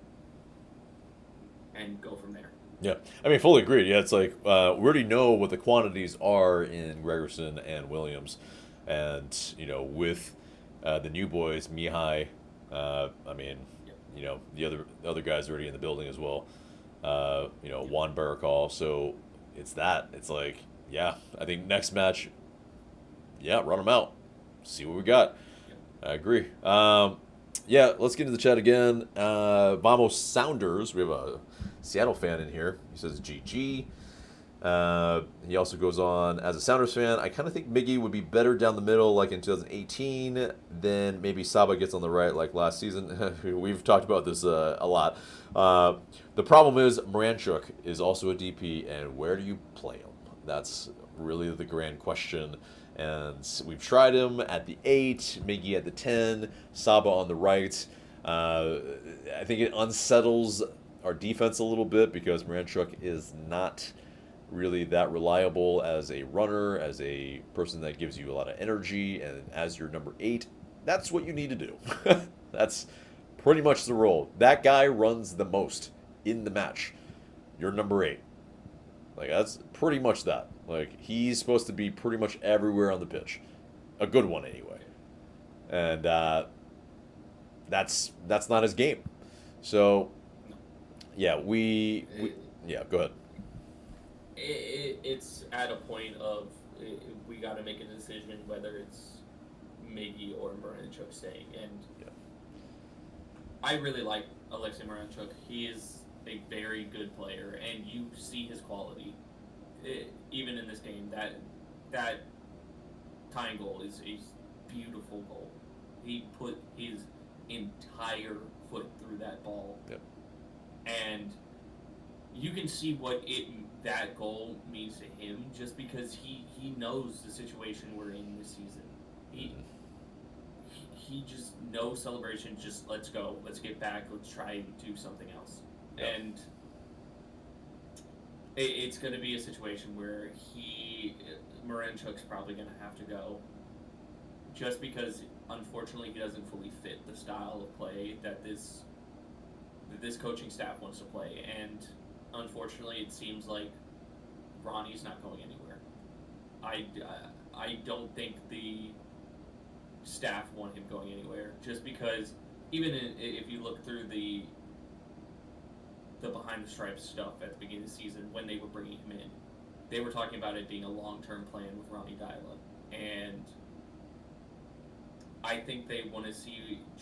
Speaker 2: and go from there.
Speaker 1: Yeah, I mean, fully agreed. Yeah, it's like we already know what the quantities are in Gregerson and Williams, and with the new boys, Mihai. I mean,
Speaker 2: Yep.
Speaker 1: the other guys already in the building as well. Juan Barakal. So it's that. It's like, yeah, I think next match, yeah, run them out, see what we got.
Speaker 2: Yep.
Speaker 1: I agree. Yeah, let's get into the chat again. Vamos Sounders. We have a Seattle fan in here. He says GG. He also goes on, as a Sounders fan, I kind of think Miggy would be better down the middle like in 2018. Then maybe Saba gets on the right like last season. We've talked about this a lot. The problem is Moranchuk is also a DP, and where do you play him? That's really the grand question. And we've tried him at the 8, Miggy at the 10, Saba on the right. I think it unsettles our defense a little bit because Moranchuk is not really that reliable as a runner, as a person that gives you a lot of energy, and as your number 8, that's what you need to do. That's pretty much the role. That guy runs the most in the match. You're number 8. Like, that's pretty much that. Like, he's supposed to be pretty much everywhere on the pitch. A good one, anyway. And that's not his game. So, yeah, yeah, go ahead.
Speaker 2: It's at a point of we got to make a decision whether it's Miggy or Moranchuk staying. And
Speaker 1: yeah.
Speaker 2: I really like Alexei Moranchuk. He is a very good player, and you see his quality. Even in this game, that tying goal is a beautiful goal. He put his entire foot through that ball,
Speaker 1: Yep.
Speaker 2: and you can see what that goal means to him just because he knows the situation we're in this season. He just no celebration, just let's go, let's get back, let's try and do something else.
Speaker 1: Yep.
Speaker 2: And it's going to be a situation where Moranchuk's probably going to have to go just because, unfortunately, he doesn't fully fit the style of play that this coaching staff wants to play. And unfortunately, it seems like Ronnie's not going anywhere. I don't think the staff want him going anywhere, just because even if you look through the behind the stripes stuff at the beginning of the season when they were bringing him in, they were talking about it being a long-term plan with Ronnie Dyla, and I think they want to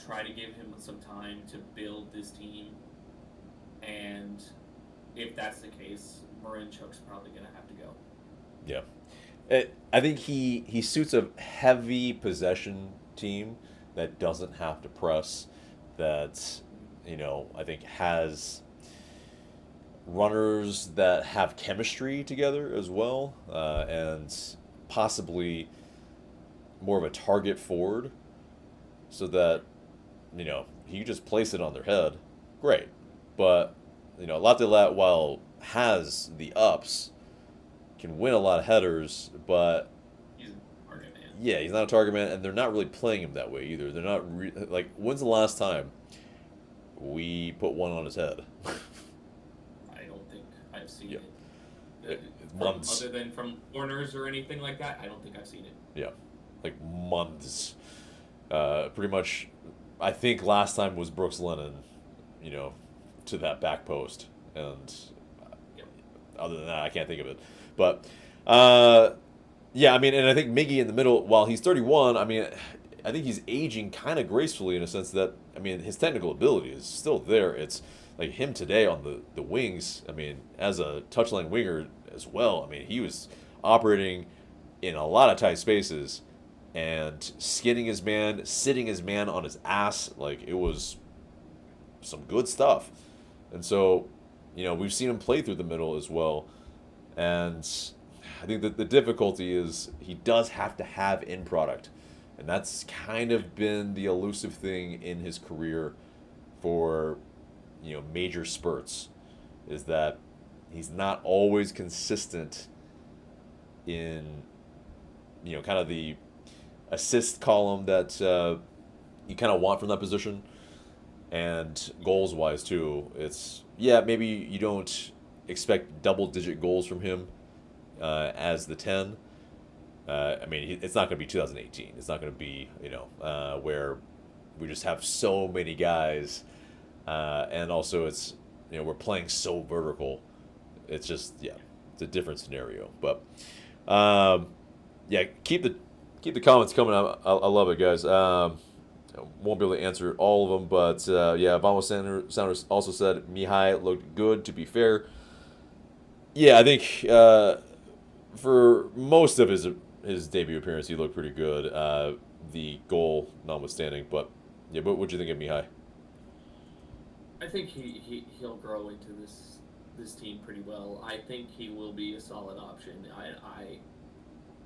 Speaker 2: try to give him some time to build this team, and if that's the case, Moranchuk's probably going to have to go.
Speaker 1: Yeah. I think he suits a heavy possession team that doesn't have to press, that, I think has runners that have chemistry together as well, and possibly more of a target forward, so that, he can just place it on their head. Great. But, Latte, while has the ups, can win a lot of headers, but
Speaker 2: He's a target man.
Speaker 1: yeah, he's not a target man, and they're not really playing him that way either. They're not like, when's the last time we put one on his head?
Speaker 2: I don't think I've seen
Speaker 1: Yeah.
Speaker 2: it.
Speaker 1: Months.
Speaker 2: Other than from corners or anything like that, I don't think I've seen it.
Speaker 1: Yeah, like months. Pretty much, I think last time was Brooks Lennon, to that back post, and
Speaker 2: Yep.
Speaker 1: other than that, I can't think of it. But yeah, I mean, and I think Miggy in the middle, while he's 31, I mean, I think he's aging kind of gracefully in a sense that, I mean, his technical ability is still there. It's like him today on the wings. I mean, as a touchline winger as well, I mean, he was operating in a lot of tight spaces and skinning his man, sitting his man on his ass. Like, it was some good stuff. And so, we've seen him play through the middle as well. And I think that the difficulty is he does have to have end product. And that's kind of been the elusive thing in his career for, major spurts, is that he's not always consistent in, kind of the assist column that you kind of want from that position. And goals-wise, too, it's, yeah, maybe you don't expect double-digit goals from him as the 10. I mean, it's not going to be 2018. It's not going to be, where we just have so many guys, and also it's, we're playing so vertical. It's just, it's a different scenario. But keep the comments coming. I love it, guys. Won't be able to answer all of them, but Vamos Sounders also said Mihai looked good. To be fair, I think for most of his debut appearance, he looked pretty good. The goal notwithstanding, but what'd you think of Mihai?
Speaker 2: I think he'll grow into this team pretty well. I think he will be a solid option.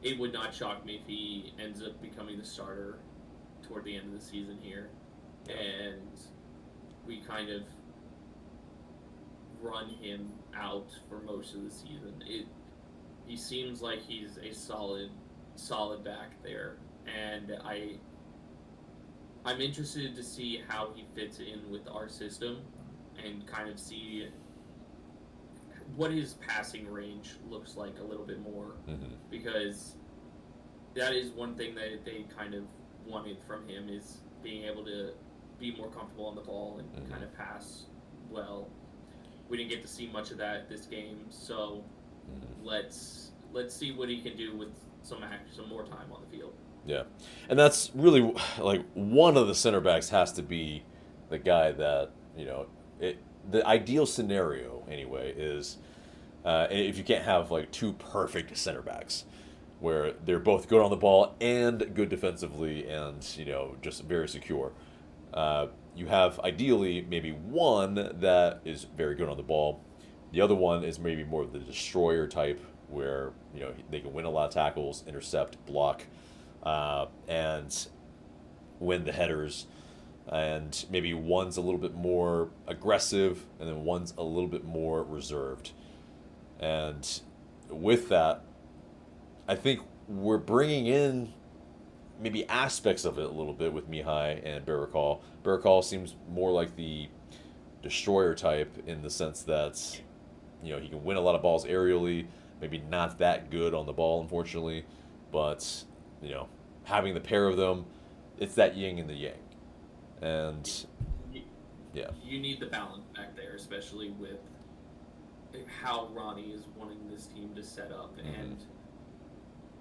Speaker 2: It would not shock me if he ends up becoming the starter toward the end of the season here, and we kind of run him out for most of the season. He seems like he's a solid back there, and I'm interested to see how he fits in with our system and kind of see what his passing range looks like a little bit more, because that is one thing that they kind of wanted from him, is being able to be more comfortable on the ball and kind of pass well. We didn't get to see much of that this game, so let's see what he can do with some more time on the field.
Speaker 1: Yeah, and that's really like one of the center backs has to be the guy that the ideal scenario anyway is if you can't have like two perfect center backs where they're both good on the ball and good defensively and just very secure. You have ideally maybe one that is very good on the ball. The other one is maybe more of the destroyer type where they can win a lot of tackles, intercept, block, and win the headers. And maybe one's a little bit more aggressive and then one's a little bit more reserved. And with that, I think we're bringing in maybe aspects of it a little bit with Mihai and Barakal. Barakal seems more like the destroyer type in the sense that, he can win a lot of balls aerially, maybe not that good on the ball, unfortunately, but, having the pair of them, it's that yin and the yang. And,
Speaker 2: you need the balance back there, especially with how Ronnie is wanting this team to set up, and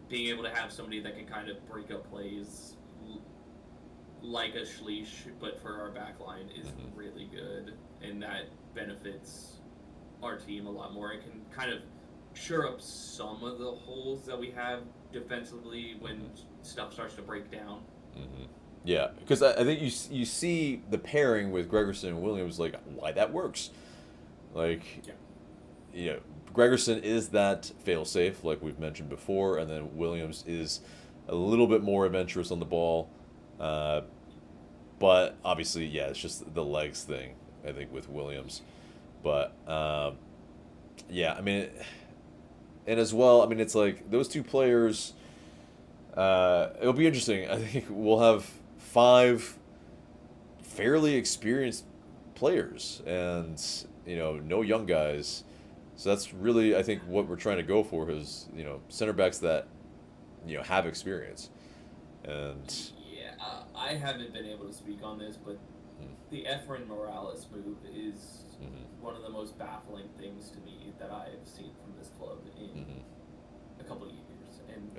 Speaker 2: being able to have somebody that can kind of break up plays like a Schleich, but for our back line is really good, and that benefits our team a lot more. It can kind of shore up some of the holes that we have defensively when stuff starts to break down.
Speaker 1: Yeah, because I think you see the pairing with Gregerson and Williams, like, why that works. Like, Gregerson is that fail-safe, like we've mentioned before, and then Williams is a little bit more adventurous on the ball. But obviously, it's just the legs thing, I think, with Williams. But, I mean, and as well, I mean, it's like those two players, it'll be interesting. I think we'll have 5 fairly experienced players and, no young guys. So that's really, I think, what we're trying to go for is, center backs that, have experience. And
Speaker 2: I haven't been able to speak on this, but the Efrain Morales move is one of the most baffling things to me that I have seen from this club in a couple of years. And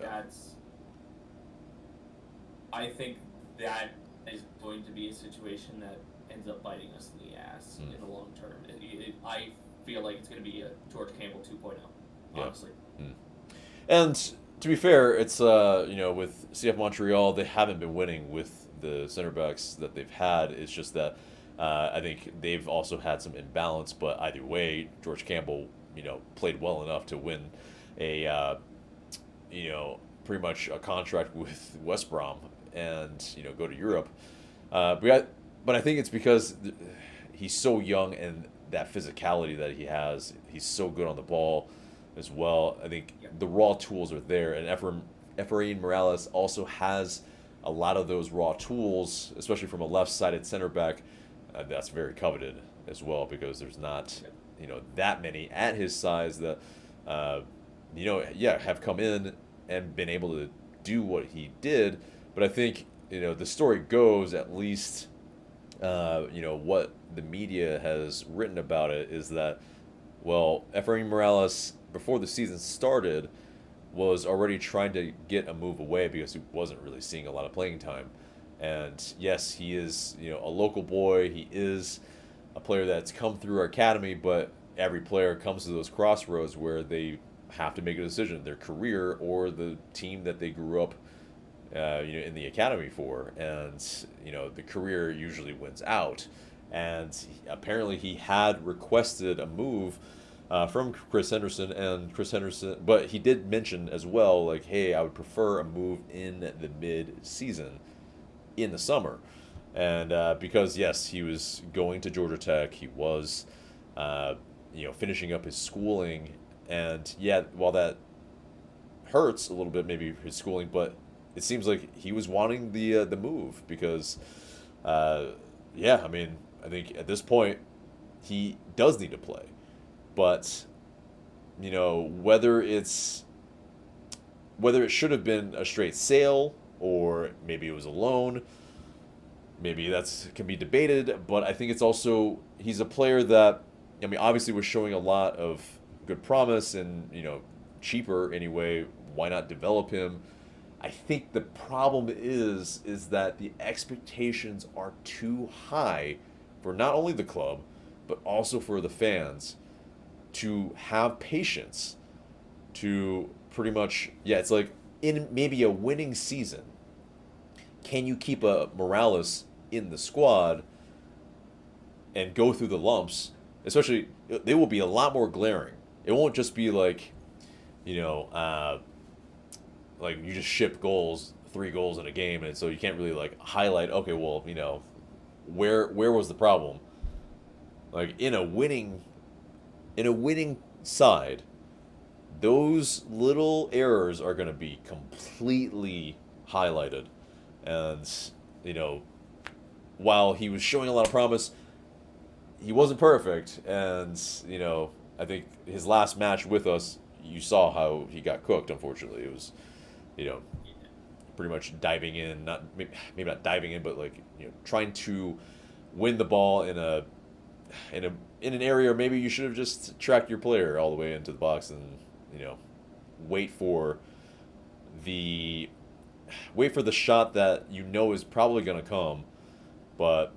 Speaker 2: I think that is going to be a situation that ends up biting us in the ass in the long term. I feel like it's going to be a George Campbell 2.0, honestly.
Speaker 1: And to be fair, it's with CF Montreal, they haven't been winning with the center backs that they've had. It's just that I think they've also had some imbalance. But either way, George Campbell, played well enough to win a pretty much a contract with West Brom and go to Europe. But I think it's because he's so young and that physicality that he has, he's so good on the ball as well. I think the raw tools are there, and Efrain Morales also has a lot of those raw tools, especially from a left-sided center back. That's very coveted as well because there's not that many at his size that, have come in and been able to do what he did. But I think, the story goes, at least, what the media has written about it is that, well, Efrain Morales, before the season started, was already trying to get a move away because he wasn't really seeing a lot of playing time. And yes, he is, a local boy. He is a player that's come through our academy, but every player comes to those crossroads where they have to make a decision, their career or the team that they grew up, in the academy for. And, the career usually wins out. And apparently he had requested a move from Chris Henderson, but he did mention as well, like, hey, I would prefer a move in the mid-season in the summer. And because, yes, he was going to Georgia Tech, he was, finishing up his schooling. And, yeah, while that hurts a little bit, maybe his schooling, but it seems like he was wanting the move because, I think at this point, he does need to play. But, whether it should have been a straight sale or maybe it was a loan, maybe that's can be debated. But I think it's also, he's a player that, obviously was showing a lot of good promise and, cheaper anyway. Why not develop him? I think the problem is that the expectations are too high for not only the club, but also for the fans to have patience to pretty much, it's like in maybe a winning season, can you keep a Morales in the squad and go through the lumps? Especially, they will be a lot more glaring. It won't just be like, like you just ship 3 goals in a game, and so you can't really like highlight, okay, well, where was the problem? Like in a winning side, those little errors are going to be completely highlighted. And, while he was showing a lot of promise, he wasn't perfect. And, I think his last match with us, you saw how he got cooked, unfortunately. It was, pretty much diving in, maybe not diving in, but like, trying to win the ball in an area, maybe you should have just tracked your player all the way into the box and, wait for the shot that is probably going to come. But,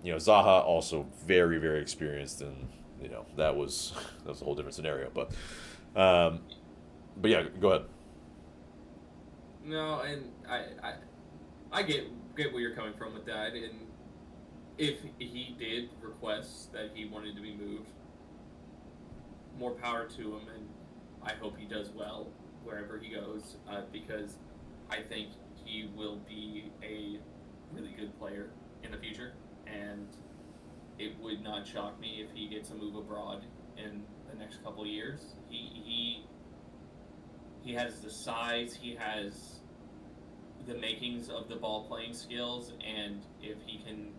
Speaker 1: Zaha also very, very experienced, and, that was a whole different scenario. But yeah, go ahead.
Speaker 2: No, and I get where you're coming from with that, and if he did request that he wanted to be moved, more power to him, and I hope he does well wherever he goes, because I think he will be a really good player in the future, and it would not shock me if he gets a move abroad in the next couple of years. He has the size, he has the makings of the ball playing skills, and if he can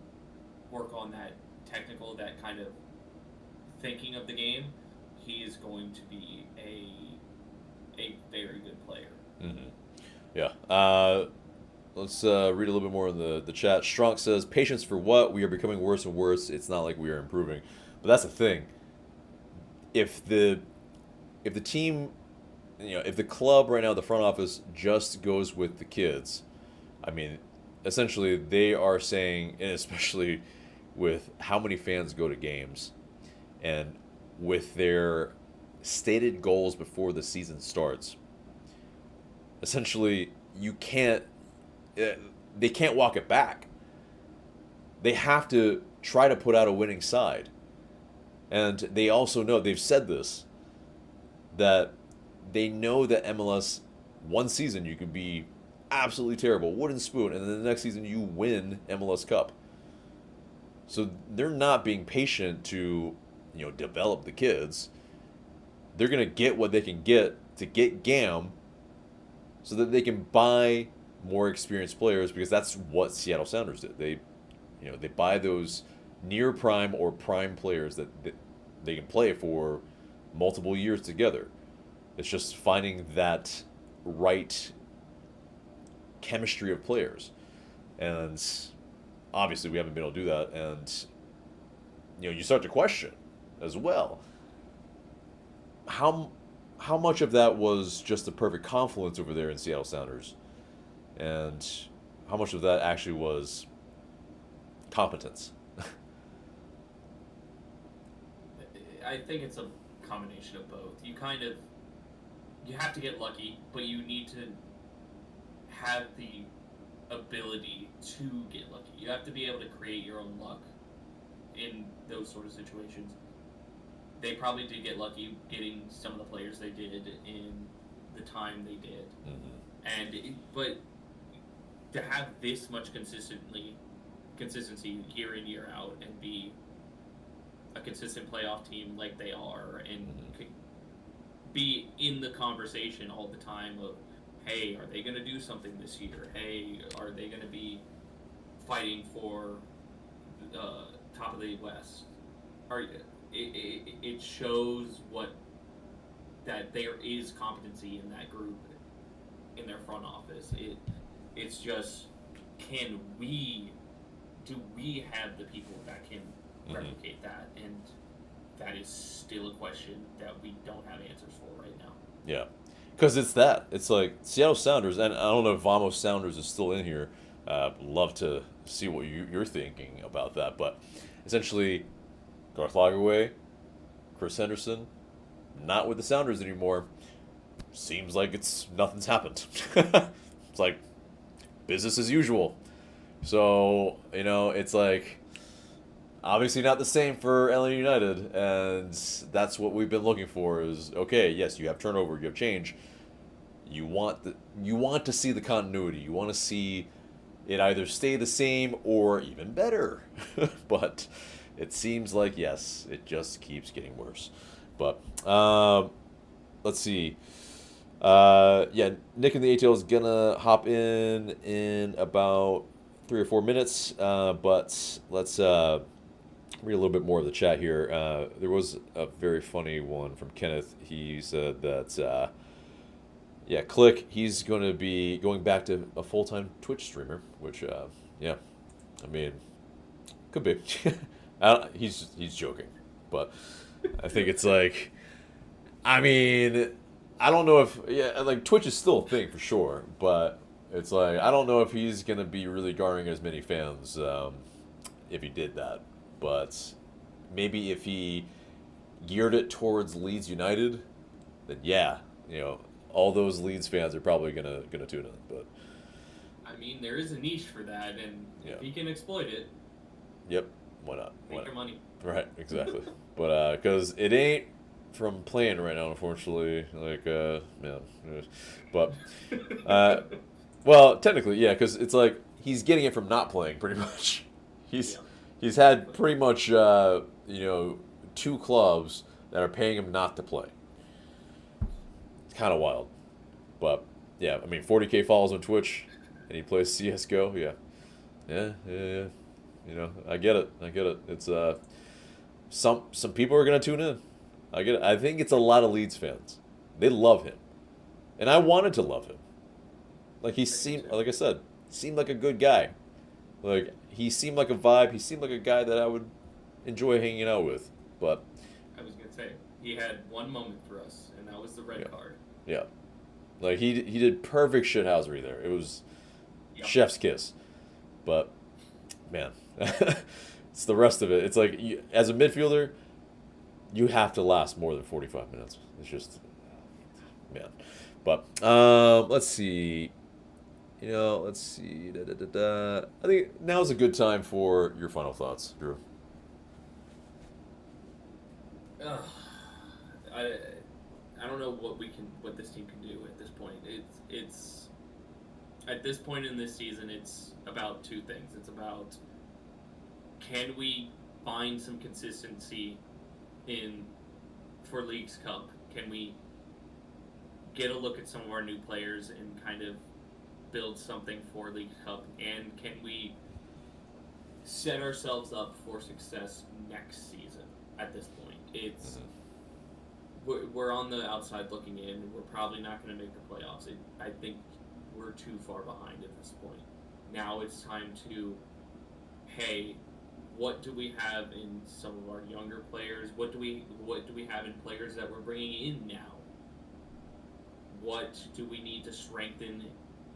Speaker 2: work on that technical, that kind of thinking of the game, he is going to be a very good player.
Speaker 1: Mm-hmm. Yeah. Let's read a little bit more in the chat. Strong says, patience for what? We are becoming worse and worse. It's not like we are improving. But that's the thing. If the team, if the club right now, the front office just goes with the kids, essentially they are saying, and especially with how many fans go to games and with their stated goals before the season starts, essentially they can't walk it back. They have to try to put out a winning side. And they also know, they've said this, that they know that MLS, one season you can be absolutely terrible, wooden spoon, and then the next season you win MLS Cup. So they're not being patient to, develop the kids. They're going to get what they can get to get GAM so that they can buy more experienced players, because that's what Seattle Sounders did. They buy those near prime or prime players that they can play for multiple years together. It's just finding that right chemistry of players, and obviously we haven't been able to do that. And you start to question as well how much of that was just the perfect confluence over there in Seattle Sounders, and how much of that actually was competence.
Speaker 2: I think it's a combination of both. You have to get lucky, but you need to have the ability to get lucky. You have to be able to create your own luck in those sort of situations. They probably did get lucky getting some of the players they did in the time they did. But to have this much consistency year in, year out, and be a consistent playoff team like they are, and be in the conversation all the time of, hey, are they going to do something this year? Hey, are they going to be fighting for top of the West? It shows that there is competency in that group, in their front office. It's just, do we have the people that can replicate that? And that is still a question that we don't have answers for right now.
Speaker 1: Yeah, because it's like Seattle Sounders, and I don't know if Vamos Sounders is still in here. Love to see what you're thinking about that, but essentially, Garth Lagerway, Chris Henderson, not with the Sounders anymore. Seems like nothing's happened. It's like business as usual. So, it's like obviously not the same for Atlanta United, and that's what we've been looking for is, okay, yes, you have turnover, you have change. You want to see the continuity. You want to see it either stay the same or even better. But it seems like, yes, it just keeps getting worse. But let's see. Nick in the ATL is gonna hop in about 3 or 4 minutes. But let's read a little bit more of the chat here. There was a very funny one from Kenneth. He said that Click, he's going to be going back to a full-time Twitch streamer, which I mean, could be. He's joking, but I think it's like, I mean, I don't know if Twitch is still a thing for sure, but it's like I don't know if he's gonna be really garnering as many fans if he did that, but maybe if he geared it towards Leeds United, then all those Leeds fans are probably gonna tune in. But
Speaker 2: I mean, there is a niche for that, and if he can exploit it,
Speaker 1: yep, why not?
Speaker 2: Make your money.
Speaker 1: Right, exactly. But because it ain't from playing right now, unfortunately. But well, technically, yeah, because it's like he's getting it from not playing, pretty much. He's had pretty much 2 clubs that are paying him not to play. It's kind of wild, but yeah, I mean, 40K follows on Twitch, and he plays CS:GO. Yeah. I get it. It's some people are gonna tune in. I get it. I think it's a lot of Leeds fans. They love him, and I wanted to love him. Like he seemed like a good guy. Like he seemed like a vibe. He seemed like a guy that I would enjoy hanging out with. But
Speaker 2: I was gonna say he had one moment for us, and that was the red card.
Speaker 1: Yeah, like he did perfect shithousery there. It was chef's kiss. But man, it's the rest of it. It's like as a midfielder, you have to last more than 45 minutes. It's just, man. But let's see. Let's see. I think now's a good time for your final thoughts, Drew.
Speaker 2: I don't know what this team can do at this point. It's at this point in this season, it's about 2 things. It's about, can we find some consistency for Leagues Cup? Can we get a look at some of our new players and kind of build something for League Cup? And can we set ourselves up for success next season? at this point. It's we're on the outside looking in. We're probably not going to make the playoffs. I think we're too far behind at this point. Now it's time to, hey, what do we have in some of our younger players? What do we have in players that we're bringing in now? What do we need to strengthen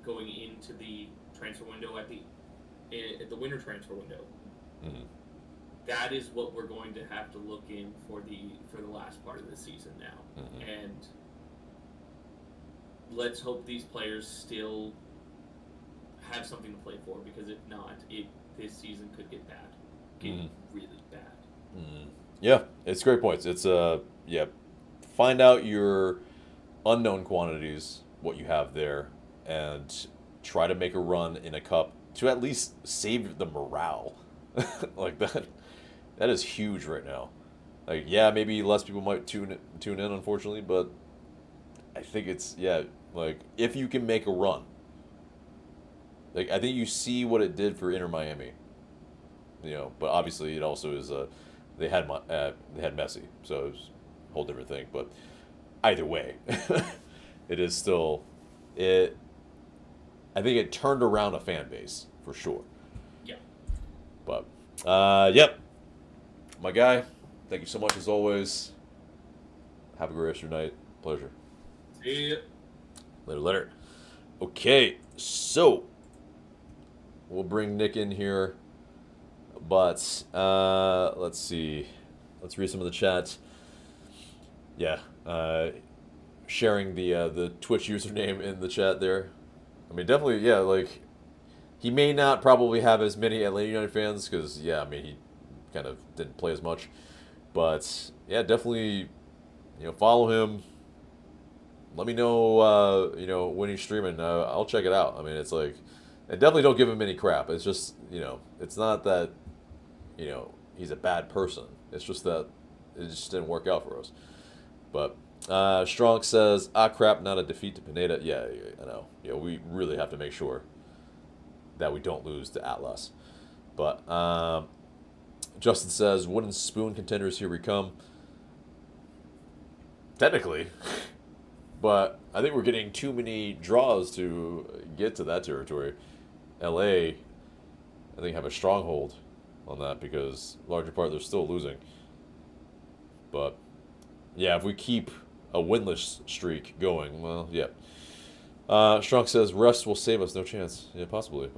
Speaker 2: going into the transfer window at the winter transfer window?
Speaker 1: Mm-hmm.
Speaker 2: That is what we're going to have to look in for the last part of the season now.
Speaker 1: Mm-hmm.
Speaker 2: And let's hope these players still have something to play for, because if not, this season could get bad. Really bad.
Speaker 1: Mm-hmm. Yeah, it's great points. It's find out your unknown quantities, what you have there, and try to make a run in a cup to at least save the morale. Like that is huge right now. Like, yeah, maybe less people might tune in, unfortunately, but I think it's, like, if you can make a run. Like, I think you see what it did for Inter Miami. But obviously it also is they had Messi, so it was a whole different thing. But either way, it is still I think it turned around a fan base for sure.
Speaker 2: Yeah.
Speaker 1: But yep, my guy, thank you so much as always. Have a great rest of your night. Pleasure.
Speaker 2: See ya.
Speaker 1: Later. Okay, so we'll bring Nick in here. But let's see. Let's read some of the chats. Yeah, sharing the Twitch username in the chat there. I mean, definitely, yeah. Like, he may not probably have as many Atlanta United fans because, yeah, I mean, he kind of didn't play as much. But yeah, definitely, follow him. Let me know, when he's streaming. I'll check it out. I mean, it's like, and definitely don't give him any crap. It's just, it's not that. He's a bad person. It's just that it just didn't work out for us. But Strong says, crap, not a defeat to Pineda. Yeah, I know. We really have to make sure that we don't lose to Atlas. But Justin says, wooden spoon contenders, here we come. Technically. But I think we're getting too many draws to get to that territory. LA, I think, have a stronghold on that because larger part they're still losing. But yeah, if we keep a winless streak going, well, yeah. Strong says refs will save us, no chance. Yeah, possibly.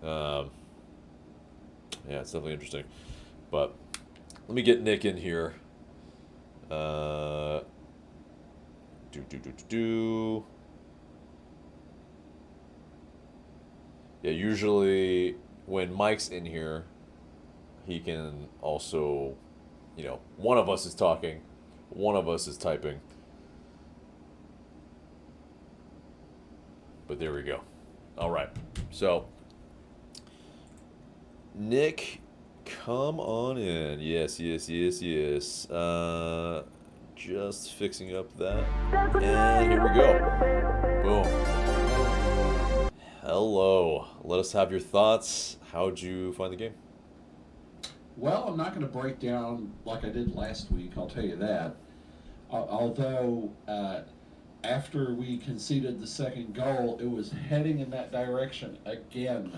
Speaker 1: Yeah, it's definitely interesting. But let me get Nick in here. Yeah, usually when Mike's in here, he can also, one of us is talking, one of us is typing. But there we go. All right. So, Nick, come on in. Yes. Just fixing up that. And here we go. Boom. Hello. Let us have your thoughts. How'd you find the game?
Speaker 3: Well, I'm not going to break down like I did last week, I'll tell you that. Although, after we conceded the second goal, it was heading in that direction again.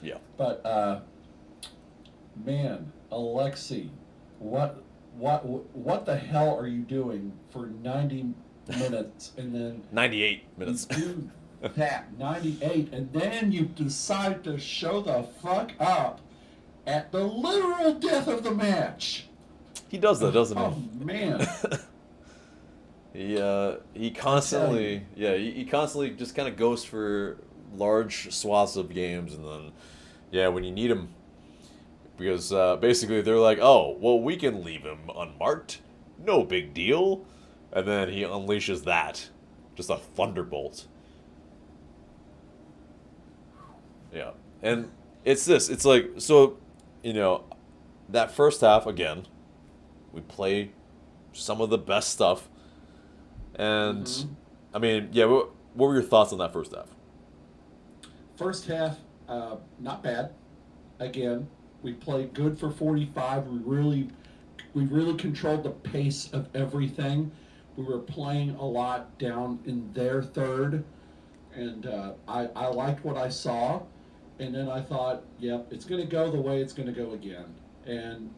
Speaker 1: Yeah.
Speaker 3: But, man, Alexi, what the hell are you doing for 90 minutes and then
Speaker 1: 98 minutes.
Speaker 3: You do that 98, and then you decide to show the fuck up at the literal death of the match.
Speaker 1: He does that, doesn't he?
Speaker 3: Oh man.
Speaker 1: He constantly, he constantly just kind of goes for large swaths of games, and then, when you need him, because basically they're like, oh, well, we can leave him unmarked, no big deal, and then he unleashes that, just a thunderbolt. Yeah, and it's like, so, that first half, again, we play some of the best stuff, and, I mean, what were your thoughts on that first half?
Speaker 3: First half, not bad. Again, We played good for 45. We really controlled the pace of everything. We were playing a lot down in their third, and I liked what I saw. And then I thought, yep, it's going to go the way it's going to go again. And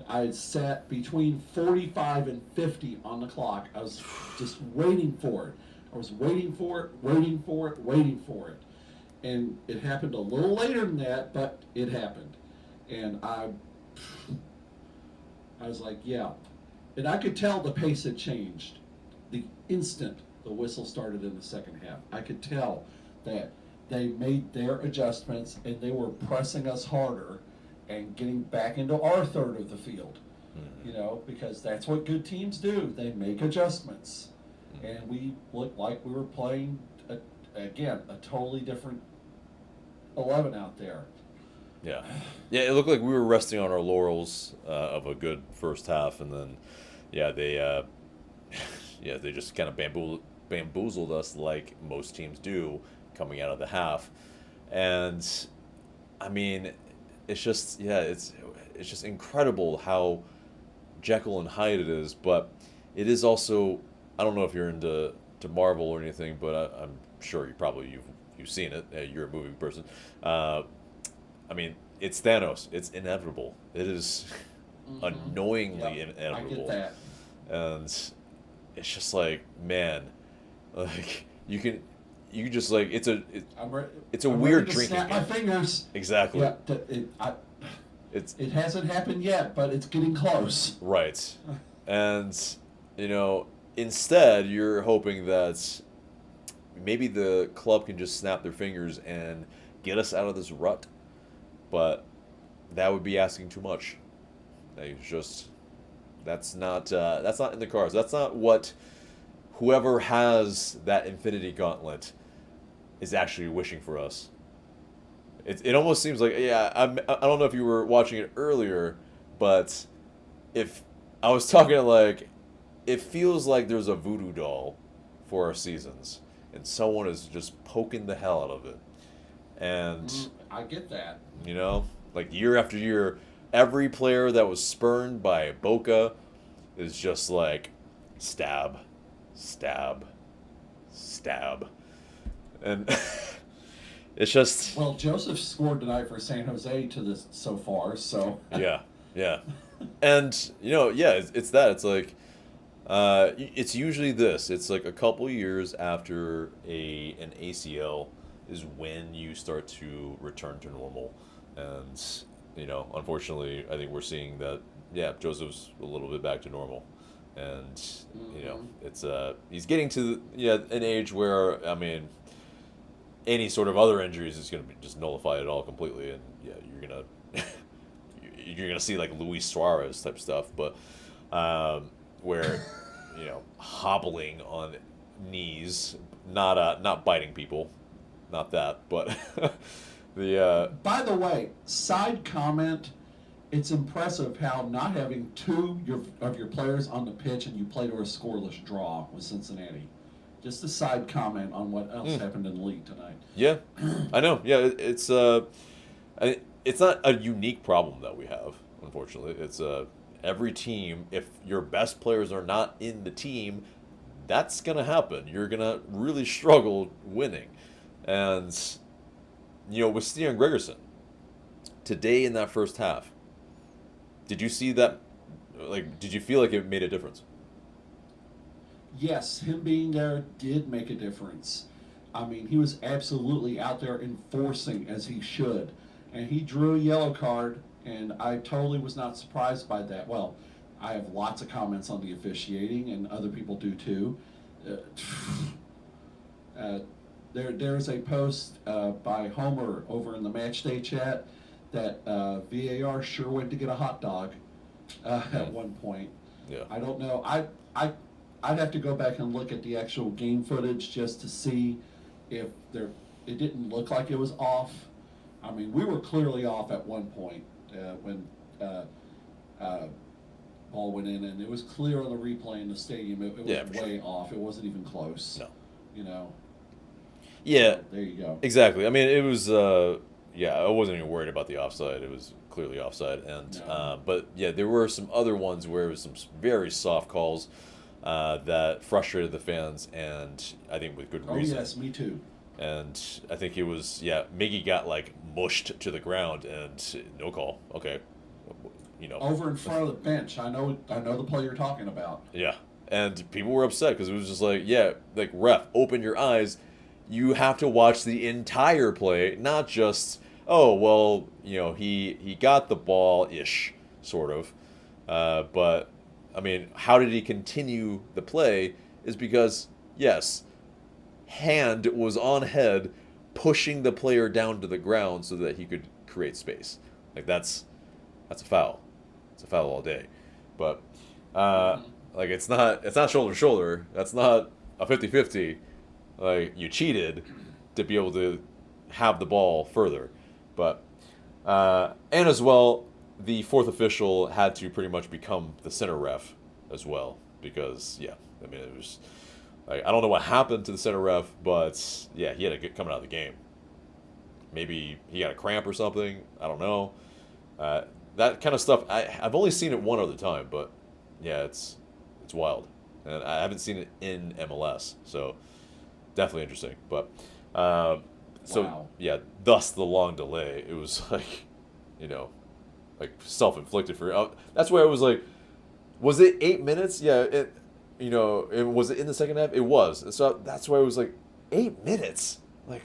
Speaker 3: I sat between 45 and 50 on the clock. I was just waiting for it. I was waiting for it, waiting for it, waiting for it. And it happened a little later than that, but it happened. And I was like, yeah. And I could tell the pace had changed the instant the whistle started in the second half. I could tell that they made their adjustments and they were pressing us harder and getting back into our third of the field. You know, because that's what good teams do. They make adjustments. And we looked like we were playing, again, a totally different 11 out there.
Speaker 1: Yeah. Yeah, it looked like we were resting on our laurels of a good first half, and then, they just kind of bamboozled us like most teams do coming out of the half. And, I mean, it's just, it's just incredible how Jekyll and Hyde it is, but it is also, I don't know if you're into Marvel or anything, but I'm sure you've seen it. You're a movie person. I mean, it's Thanos. It's inevitable. It is annoyingly inevitable.
Speaker 3: I get that.
Speaker 1: And it's just like, man, like you just like it's a
Speaker 3: I'm
Speaker 1: weird
Speaker 3: ready to
Speaker 1: drinking
Speaker 3: snap
Speaker 1: game.
Speaker 3: my fingers.
Speaker 1: Exactly.
Speaker 3: Yeah, it hasn't happened yet, but it's getting close.
Speaker 1: Right. And instead you're hoping that maybe the club can just snap their fingers and get us out of this rut. But that would be asking too much. That's not in the cards. That's not what whoever has that Infinity Gauntlet is actually wishing for us. It almost seems like, I don't know if you were watching it earlier, but if I was talking like, it feels like there's a voodoo doll for our seasons, and someone is just poking the hell out of it. And
Speaker 3: I get that.
Speaker 1: Like year after year, every player that was spurned by Boca is just like stab, stab, stab. And it's just...
Speaker 3: Well, Joseph scored tonight for San Jose to this so far, so...
Speaker 1: Yeah. And, it's that. It's like, it's usually this. It's like a couple years after an ACL is when you start to return to normal. And, unfortunately, I think we're seeing that, Joseph's a little bit back to normal. And, it's, he's getting to, an age where, I mean, any sort of other injuries is going to just nullify it all completely. And, you're going to, you're going to see like Luis Suarez type stuff, but, where, hobbling on knees, not biting people. Not that, but
Speaker 3: By the way, side comment, it's impressive how not having two of your players on the pitch and you played a scoreless draw with Cincinnati. Just a side comment on what else happened in the league tonight.
Speaker 1: Yeah, I know. Yeah, it's not a unique problem that we have, unfortunately. It's every team, if your best players are not in the team, that's going to happen. You're going to really struggle winning. And, with Stian Gregerson, today in that first half, did you see that? Like, did you feel like it made a difference?
Speaker 3: Yes, him being there did make a difference. I mean, he was absolutely out there enforcing as he should. And he drew a yellow card, and I totally was not surprised by that. Well, I have lots of comments on the officiating, and other people do too. There's a post by Homer over in the Matchday chat that VAR sure went to get a hot dog at one point.
Speaker 1: Yeah.
Speaker 3: I don't know. I'd have to go back and look at the actual game footage just to see if it didn't look like it was off. I mean, we were clearly off at one point when ball went in, and it was clear on the replay in the stadium. It was way off. It wasn't even close.
Speaker 1: No. Yeah.
Speaker 3: So, there you go.
Speaker 1: Exactly. I mean, it was. I wasn't even worried about the offside. It was clearly offside. And
Speaker 3: No.
Speaker 1: but yeah, there were some other ones where it was some very soft calls that frustrated the fans, and I think with good
Speaker 3: Oh
Speaker 1: reason.
Speaker 3: yes, me too.
Speaker 1: And I think it was, yeah, Miggy got like mushed to the ground and no call. Okay,
Speaker 3: Over in front of the bench. I know the play you're talking about.
Speaker 1: Yeah, and people were upset because it was just like, yeah, like ref, open your eyes. You have to watch the entire play, not just, oh well, he got the ball ish, sort of. But I mean, how did he continue the play? Is because yes, hand was on head, pushing the player down to the ground so that he could create space. Like that's a foul. It's a foul all day. But like it's not shoulder to shoulder. That's not a 50-50. Like you cheated to be able to have the ball further. But and as well, the fourth official had to pretty much become the center ref as well because yeah, I mean it was like I don't know what happened to the center ref, but yeah, he had to get coming out of the game. Maybe he got a cramp or something. I don't know. That kind of stuff. I've only seen it one other time, but yeah, it's wild, and I haven't seen it in MLS, so definitely interesting. But so
Speaker 3: Wow.
Speaker 1: yeah, thus the long delay. It was like, like self-inflicted for. That's why I was like, was it 8 minutes? Yeah, was it in the second half? It was. And so that's why I was like, 8 minutes. Like,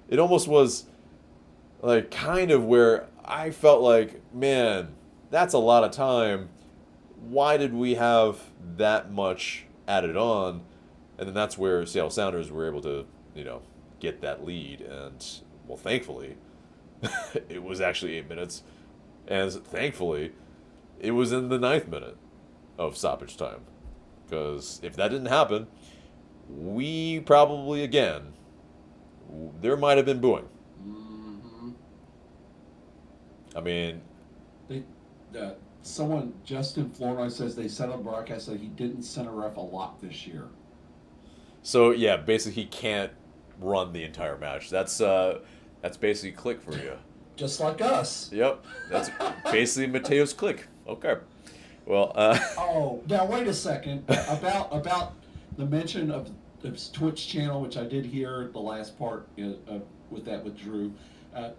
Speaker 1: it almost was like kind of where I felt like, man, that's a lot of time. Why did we have that much added on? And then that's where Seattle Sounders were able to, get that lead. And, well, thankfully, it was actually 8 minutes. And thankfully, it was in the 9th minute of stoppage time. Because if that didn't happen, we probably, again, there might have been booing.
Speaker 3: Mm-hmm.
Speaker 1: I mean,
Speaker 3: Someone, Justin Flournoy, says they said on the broadcast that he didn't center ref a lot this year.
Speaker 1: so yeah, basically he can't run the entire match. That's basically click for you.
Speaker 3: Just like us.
Speaker 1: Yep, that's basically Mateo's click. Okay, well,
Speaker 3: Oh, now wait a second. about the mention of the Twitch channel, which I did hear the last part with Drew.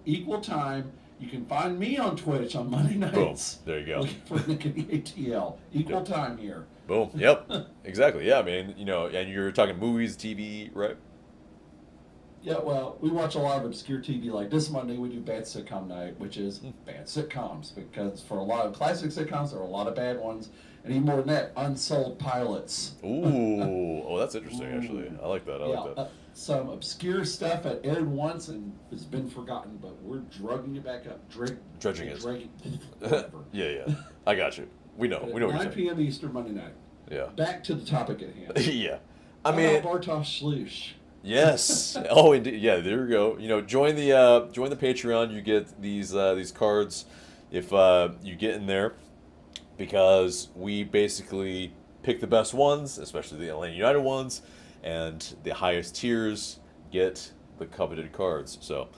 Speaker 3: Equal time. You can find me on Twitch on Monday
Speaker 1: boom,
Speaker 3: nights.
Speaker 1: there you go.
Speaker 3: Looking for Nick and the ATL. Equal
Speaker 1: Yep.
Speaker 3: time here.
Speaker 1: Boom, yep, exactly. Yeah, I mean, and you're talking movies, TV, right?
Speaker 3: Yeah, well, we watch a lot of obscure TV. Like this Monday, we do Bad Sitcom Night, which is bad sitcoms. Because for a lot of classic sitcoms, there are a lot of bad ones. And even more than that, unsold pilots.
Speaker 1: Ooh, oh, that's interesting. Actually, I like that. I like that.
Speaker 3: Some obscure stuff that aired once and has been forgotten, but we're drugging it back up.
Speaker 1: Dredging it.
Speaker 3: Whatever.
Speaker 1: Yeah, I got you. We know what you're
Speaker 3: 9
Speaker 1: saying.
Speaker 3: p.m. Eastern Monday night.
Speaker 1: Yeah,
Speaker 3: Back to the topic at hand.
Speaker 1: yeah. I
Speaker 3: How
Speaker 1: mean,
Speaker 3: about Bartosz Slush?
Speaker 1: yes. Oh, indeed. Yeah, there we go. Join the Patreon. You get these cards if you get in there, because we basically pick the best ones, especially the Atlanta United ones, and the highest tiers get the coveted cards. So,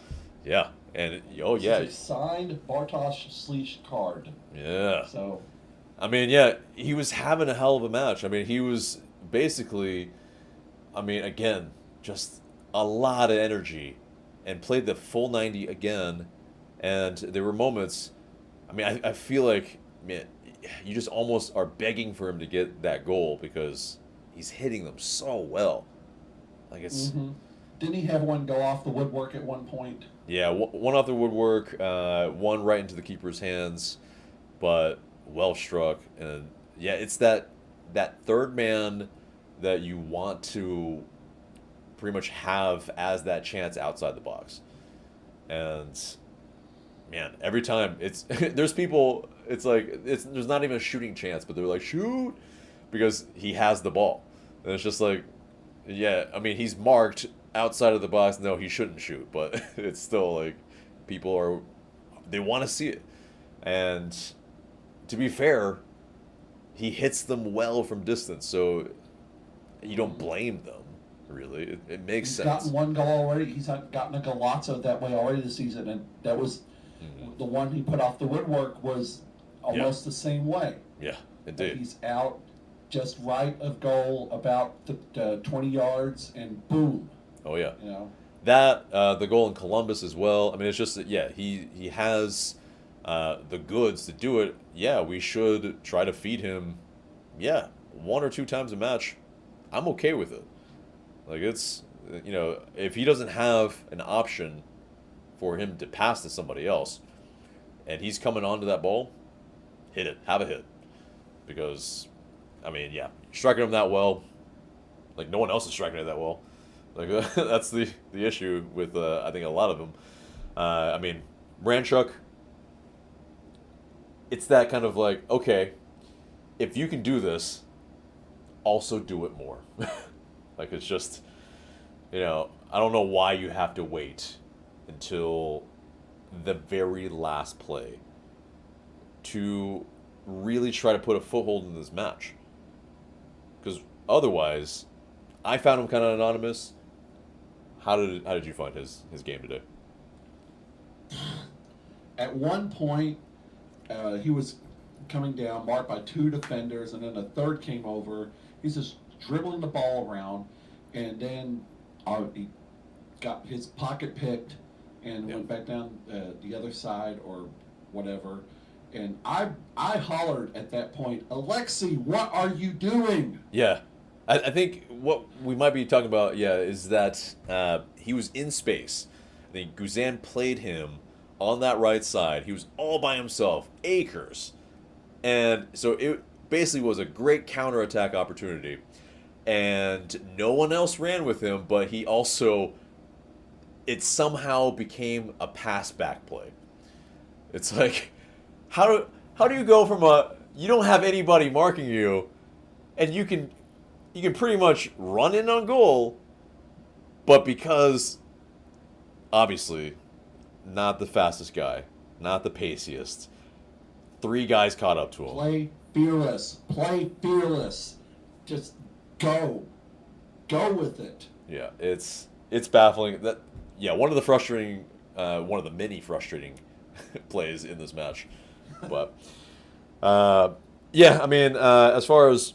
Speaker 1: yeah, and oh yeah,
Speaker 3: This is a signed Bartosz Slush card.
Speaker 1: yeah.
Speaker 3: So
Speaker 1: I mean, yeah, he was having a hell of a match. I mean, he was basically, I mean, again, just a lot of energy, and played the full 90 again. And there were moments, I mean, I feel like, man, you just almost are begging for him to get that goal because he's hitting them so well. Like it's,
Speaker 3: Didn't he have one go off the woodwork at one point?
Speaker 1: yeah, one off the woodwork, one right into the keeper's hands, but well struck. And yeah, it's that third man that you want to pretty much have as that chance outside the box. And man, every time it's there's people, it's like there's not even a shooting chance, but they're like, shoot, because he has the ball. And it's just like, yeah, I mean, he's marked outside of the box. No, he shouldn't shoot, but it's still like they want to see it. And to be fair, he hits them well from distance, so you don't blame them, really. It makes
Speaker 3: He's
Speaker 1: sense.
Speaker 3: gotten one goal already. He's gotten a Golazo that way already this season, and that was The one he put off the woodwork was almost the same way.
Speaker 1: Yeah, indeed.
Speaker 3: He's out just right of goal, about 20 yards, and boom.
Speaker 1: Oh yeah.
Speaker 3: You know.
Speaker 1: That the goal in Columbus as well. I mean, it's just that, yeah, he has the goods to do it. Yeah, we should try to feed him. Yeah, 1 or 2 times a match. I'm okay with it. Like, it's, you know, if he doesn't have an option for him to pass to somebody else, and he's coming onto that ball, hit it, have a hit, because, I mean, yeah, striking him that well, like no one else is striking it that well. Like that's the issue with I think a lot of them. I mean, Ranchuk. It's that kind of like, okay, if you can do this, also do it more. Like, it's just, you know, I don't know why you have to wait until the very last play to really try to put a foothold in this match. Because otherwise, I found him kind of anonymous. How did you find his game today?
Speaker 3: At one point, he was coming down, marked by 2 defenders, and then a third came over. He's just dribbling the ball around, and then he got his pocket picked and went back down the other side or whatever. And I hollered at that point, Alexei, what are you doing?
Speaker 1: Yeah. I think what we might be talking about, yeah, is that he was in space. I think Guzan played him on that right side. He was all by himself, acres. And so it basically was a great counterattack opportunity. And no one else ran with him, but he also, it somehow became a pass back play. It's like, how do you go from you don't have anybody marking you, and you can pretty much run in on goal, but because, obviously, not the fastest guy, not the paciest, 3 guys caught up to him.
Speaker 3: Play fearless. Play fearless. Just go. Go with it.
Speaker 1: Yeah, it's baffling. That, yeah, one of the many frustrating plays in this match. But, yeah, I mean, as far as,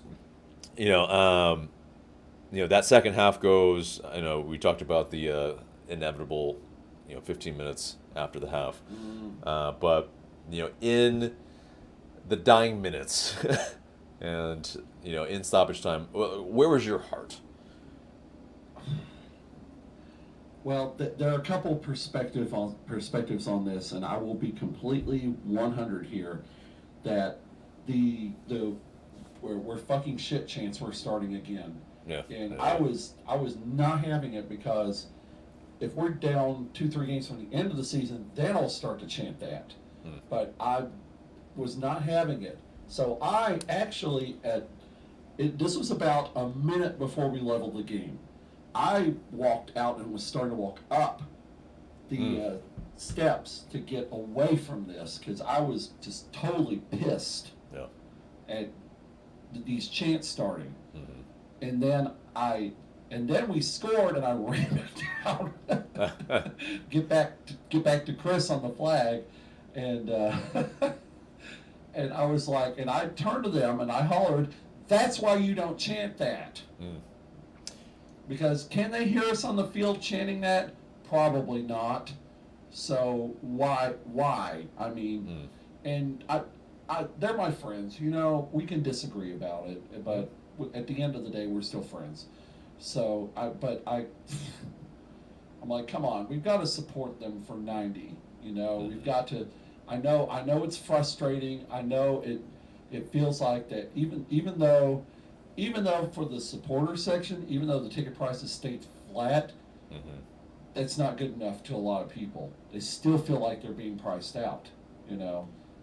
Speaker 1: you know, that second half goes, you know, we talked about the inevitable, 15 minutes after the half. But, in the dying minutes and, in stoppage time, where was your heart?
Speaker 3: Well, there are a couple perspectives on this, and I will be completely 100 here, that we're fucking shit chants were starting again.
Speaker 1: Yeah.
Speaker 3: And
Speaker 1: Yeah.
Speaker 3: I was not having it, because if we're down 2-3 games from the end of the season, then I'll start to chant that. But I was not having it. So I actually, this was about a minute before we leveled the game. I walked out and was starting to walk up the steps to get away from this, because I was just totally pissed at these chants starting. And then we scored, and I ran down, get back to Chris on the flag, and and I was like, and I turned to them and I hollered, "That's why you don't chant that." Because can they hear us on the field chanting that? Probably not. So why? I mean, and they're my friends. We can disagree about it, but at the end of the day, we're still friends. So I'm like, come on, we've got to support them for 90. We've got to. I know it's frustrating. I know it feels like that. Even though for the supporter section, even though the ticket prices stayed flat, that's not good enough to a lot of people. They still feel like they're being priced out, and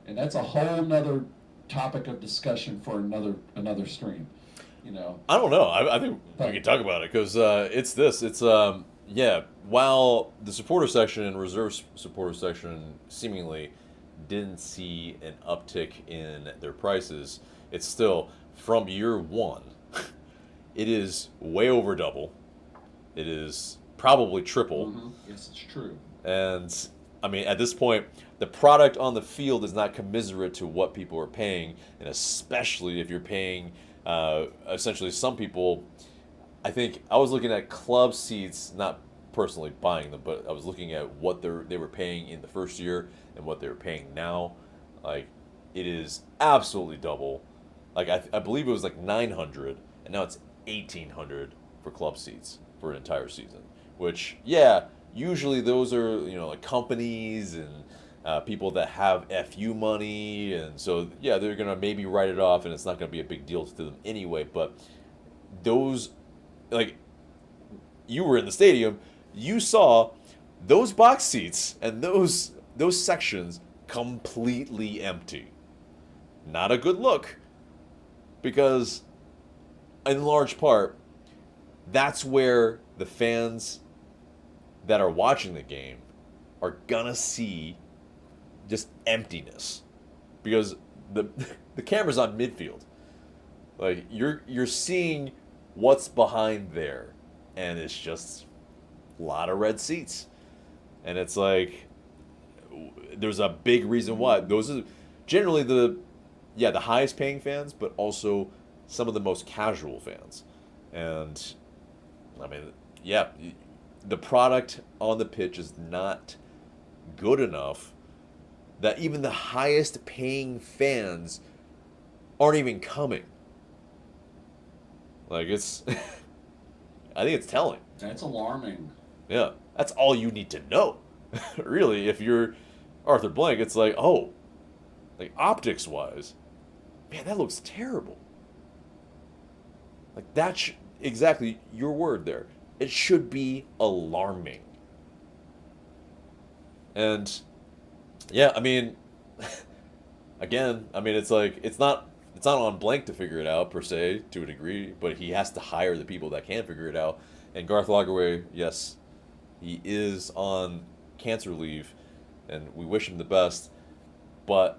Speaker 3: that's a whole nother topic of discussion for another stream,
Speaker 1: I don't know. I think we can talk about it, because it's while the supporter section and reserve supporter section seemingly didn't see an uptick in their prices, it's still, from year one, it is way over double. It is probably triple.
Speaker 3: Yes, it's true.
Speaker 1: And, I mean, at this point, the product on the field is not commiserate to what people are paying, and especially if you're paying essentially some people. I think I was looking at club seats, not personally buying them, but I was looking at what they were paying in the first year and what they were paying now. Like, it is absolutely double. Like, I believe it was like 900, and now it's 1,800 for club seats for an entire season. Which, yeah, usually those are, like companies and people that have FU money, and so yeah, they're gonna maybe write it off, and it's not gonna be a big deal to them anyway. But those, like, you were in the stadium, you saw those box seats and those sections completely empty. Not a good look, because in large part, that's where the fans that are watching the game are gonna see just emptiness, because the camera's on midfield. Like, you're seeing what's behind there, and it's just a lot of red seats, and it's like there's a big reason why. Those are generally the highest paying fans, but also some of the most casual fans. And I mean, yeah, the product on the pitch is not good enough that even the highest paying fans aren't even coming. Like, it's I think it's telling.
Speaker 3: That's alarming.
Speaker 1: Yeah, that's all you need to know. Really, if you're Arthur Blank, it's like, oh, like, optics wise, man, that looks terrible. Like, that's exactly your word there. It should be alarming. And yeah, I mean, again, I mean, it's like, it's not on Blank to figure it out per se, to a degree, but he has to hire the people that can figure it out. And Garth Lagerwey, yes, he is on cancer leave, and we wish him the best. But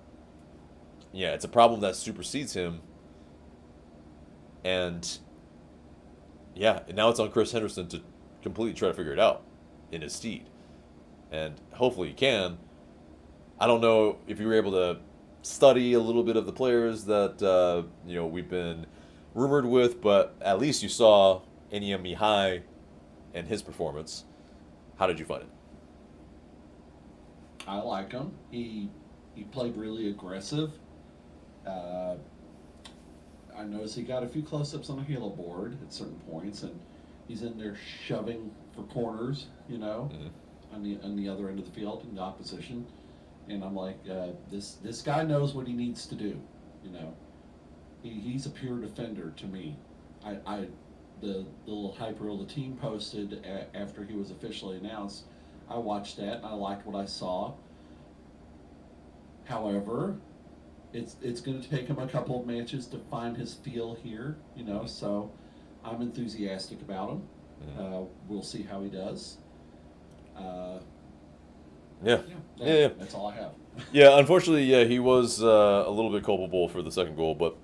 Speaker 1: yeah, it's a problem that supersedes him. And yeah, now it's on Chris Henderson to completely try to figure it out in his stead. And hopefully he can. I don't know if you were able to study a little bit of the players that we've been rumored with, but at least you saw Enya Mihai and his performance. How did you find it?
Speaker 3: I like him. He played really aggressive. I noticed he got a few close-ups on the Halo board at certain points, and he's in there shoving for corners, on the other end of the field in the opposition. And I'm like, this guy knows what he needs to do, He's a pure defender to me. The little hype reel the team posted after he was officially announced, I watched that and I liked what I saw. However, it's going to take him a couple of matches to find his feel here, so I'm enthusiastic about him. We'll see how he does.
Speaker 1: Yeah.
Speaker 3: That's all I have.
Speaker 1: Yeah, unfortunately, yeah, he was a little bit culpable for the second goal, but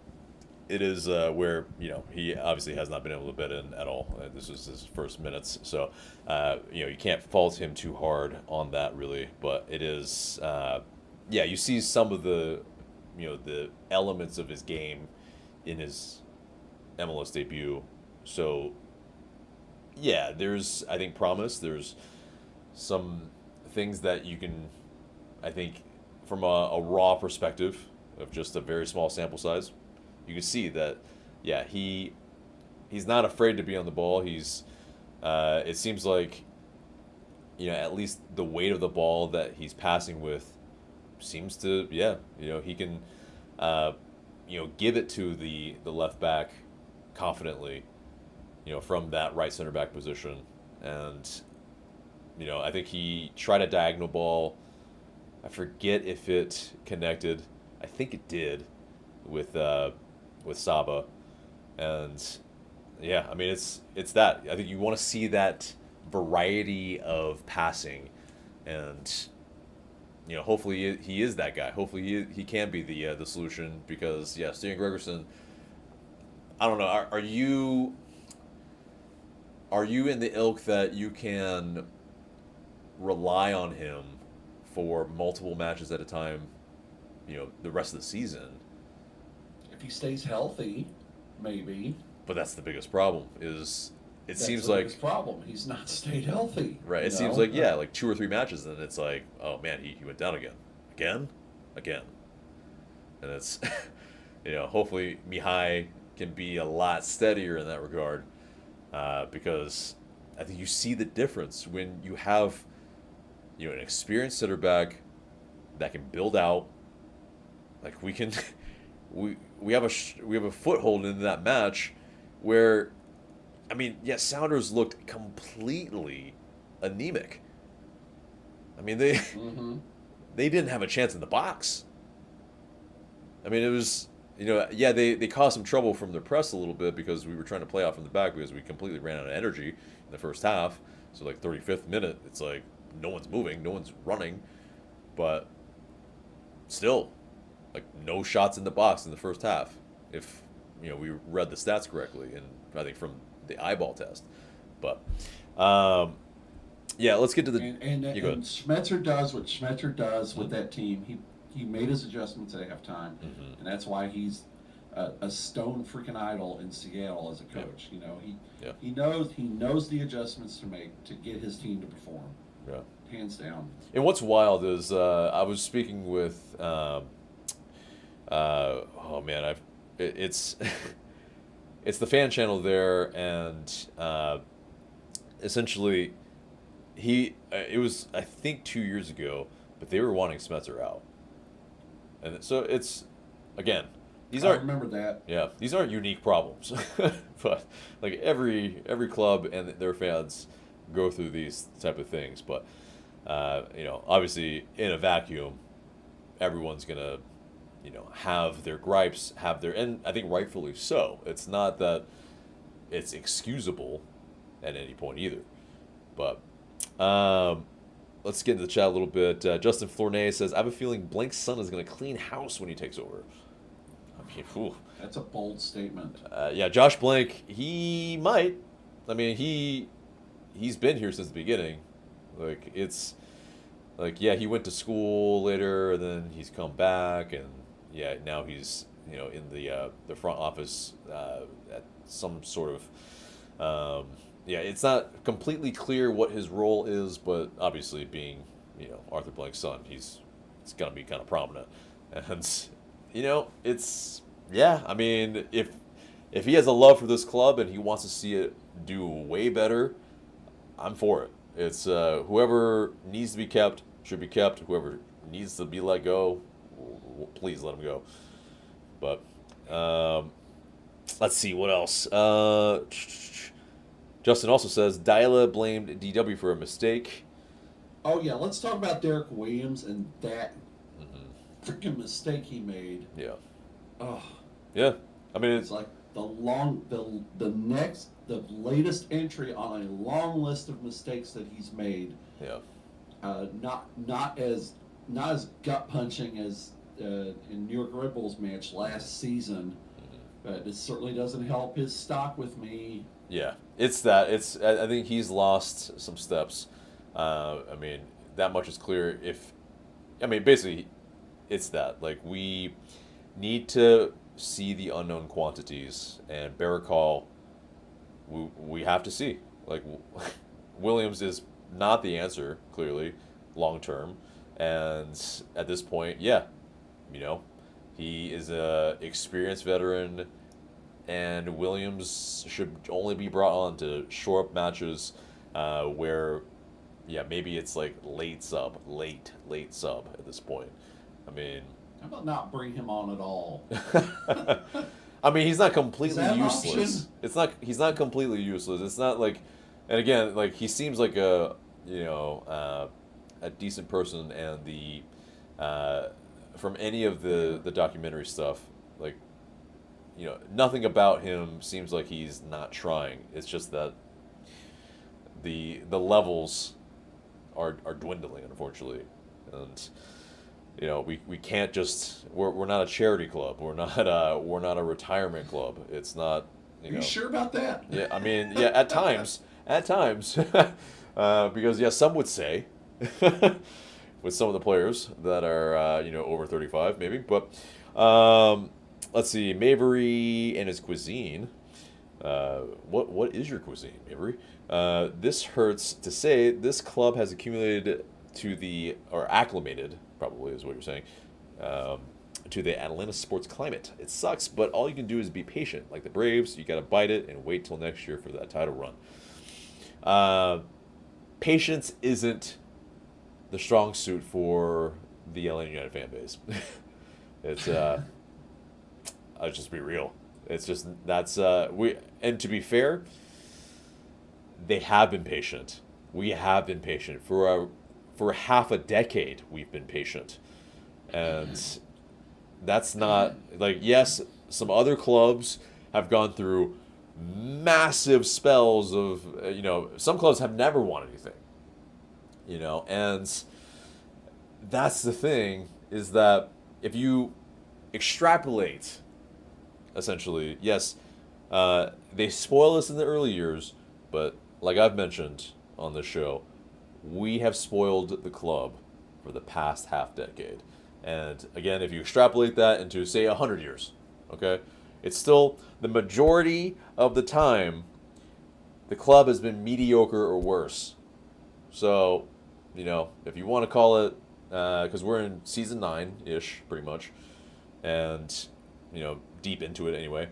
Speaker 1: it is where, he obviously has not been able to bet in at all. This was his first minutes, so, you can't fault him too hard on that, really. But it is, you see some of the, the elements of his game in his MLS debut. So, yeah, there's, I think, promise. There's some things that you can, I think, from a raw perspective of just a very small sample size, you can see that, yeah, he's not afraid to be on the ball. He's, it seems like, at least the weight of the ball that he's passing with seems to, he can, give it to the left back confidently, from that right center back position. And, I think he tried a diagonal ball. I forget if it connected. I think it did with Saba. And yeah, I mean, it's that. I think you want to see that variety of passing, and hopefully he is that guy. Hopefully he can be the solution, because yeah, Stian Gregerson, I don't know. Are you in the ilk that you can rely on him for multiple matches at a time, the rest of the season.
Speaker 3: If he stays healthy, maybe.
Speaker 1: But that's the biggest problem. It seems
Speaker 3: the
Speaker 1: like
Speaker 3: biggest problem. He's not stayed healthy.
Speaker 1: right. It seems like like 2 or 3 matches, and it's like, oh man, he went down again, and it's hopefully Mihai can be a lot steadier in that regard, because I think you see the difference when you have an experienced center back that can build out. Like we can, we have a foothold in that match where. I mean, Sounders looked completely anemic. I mean, they didn't have a chance in the box. I mean, it was, they caused some trouble from the press a little bit because we were trying to play out from the back because we completely ran out of energy in the first half. So, like, 35th minute, it's like no one's moving, no one's running. But still, like, no shots in the box in the first half. If, we read the stats correctly. And I think from the eyeball test, but let's get to the
Speaker 3: and Schmetzer does what Schmetzer does with that team. He made his adjustments at halftime, and that's why he's a stone freaking idol in Seattle as a coach. He knows the adjustments to make to get his team to perform.
Speaker 1: Yeah,
Speaker 3: hands down.
Speaker 1: And what's wild is I was speaking with it's it's the fan channel there, and essentially it was I think 2 years ago, but they were wanting Schmetzer out, and so it's again these aren't
Speaker 3: remember that.
Speaker 1: Yeah, these aren't unique problems, but like every club and their fans go through these type of things, but obviously in a vacuum, everyone's gonna have their gripes, and I think rightfully so. It's not that it's excusable at any point either. But let's get into the chat a little bit. Justin Flournet says, I have a feeling Blank's son is going to clean house when he takes over. I mean, whew.
Speaker 3: That's a bold statement.
Speaker 1: Josh Blank, he might. I mean, he's been here since the beginning. Like, it's like, he went to school later, and then he's come back, and now he's in the front office at some sort of it's not completely clear what his role is, but obviously being Arthur Blank's son, it's gonna be kind of prominent, and it's I mean if he has a love for this club and he wants to see it do way better, I'm for it. It's whoever needs to be kept should be kept. Whoever needs to be let go, please let him go. But let's see what else. Justin also says Dyla blamed DW for a mistake.
Speaker 3: Oh yeah, let's talk about Derek Williams and that freaking mistake he made.
Speaker 1: Yeah.
Speaker 3: Oh.
Speaker 1: Yeah. I mean,
Speaker 3: it's like the latest entry on a long list of mistakes that he's made.
Speaker 1: Yeah.
Speaker 3: Not as gut punching as in New York Red Bulls match last season, but it certainly doesn't help his stock with me.
Speaker 1: Yeah, it's that. I think he's lost some steps. I mean, that much is clear. Basically, it's that. Like, we need to see the unknown quantities, and Barakal, we have to see. Like, Williams is not the answer, clearly, long term. And at this point, he is a experienced veteran, and Williams should only be brought on to shore up matches where, maybe it's like late sub at this point. I mean,
Speaker 3: how about not bring him on at all?
Speaker 1: I mean, he's not completely useless.
Speaker 3: Option?
Speaker 1: He's not completely useless. It's not like, and again, like, he seems like a decent person, and the from any of the documentary stuff, like, nothing about him seems like he's not trying. It's just that the levels are dwindling, unfortunately, and we can't just we're not a charity club. We're not a retirement club. It's not.
Speaker 3: Are you sure about that?
Speaker 1: Yeah, I mean, at times, because some would say, with some of the players that are over 35 maybe. But let's see, Mavery and his cuisine. What is your cuisine, Mavery? This hurts to say. This club has accumulated or acclimated, probably is what you're saying, to the Atlanta sports climate. It sucks, but all you can do is be patient. Like the Braves, you got to bite it and wait till next year for that title run. Patience isn't the strong suit for the Atlanta United fan base. It's I'll just be real. It's just and to be fair, they have been patient. We have been patient for half a decade. We've been patient, and that's not like, yes, some other clubs have gone through massive spells of some clubs have never won anything, and that's the thing, is that if you extrapolate, essentially, yes, they spoil us in the early years, but like I've mentioned on the show, we have spoiled the club for the past half decade. And again, if you extrapolate that into, say, 100 years, okay, it's still the majority of the time the club has been mediocre or worse. So, if you want to call it, because we're in season 9-ish, pretty much, and, deep into it anyway.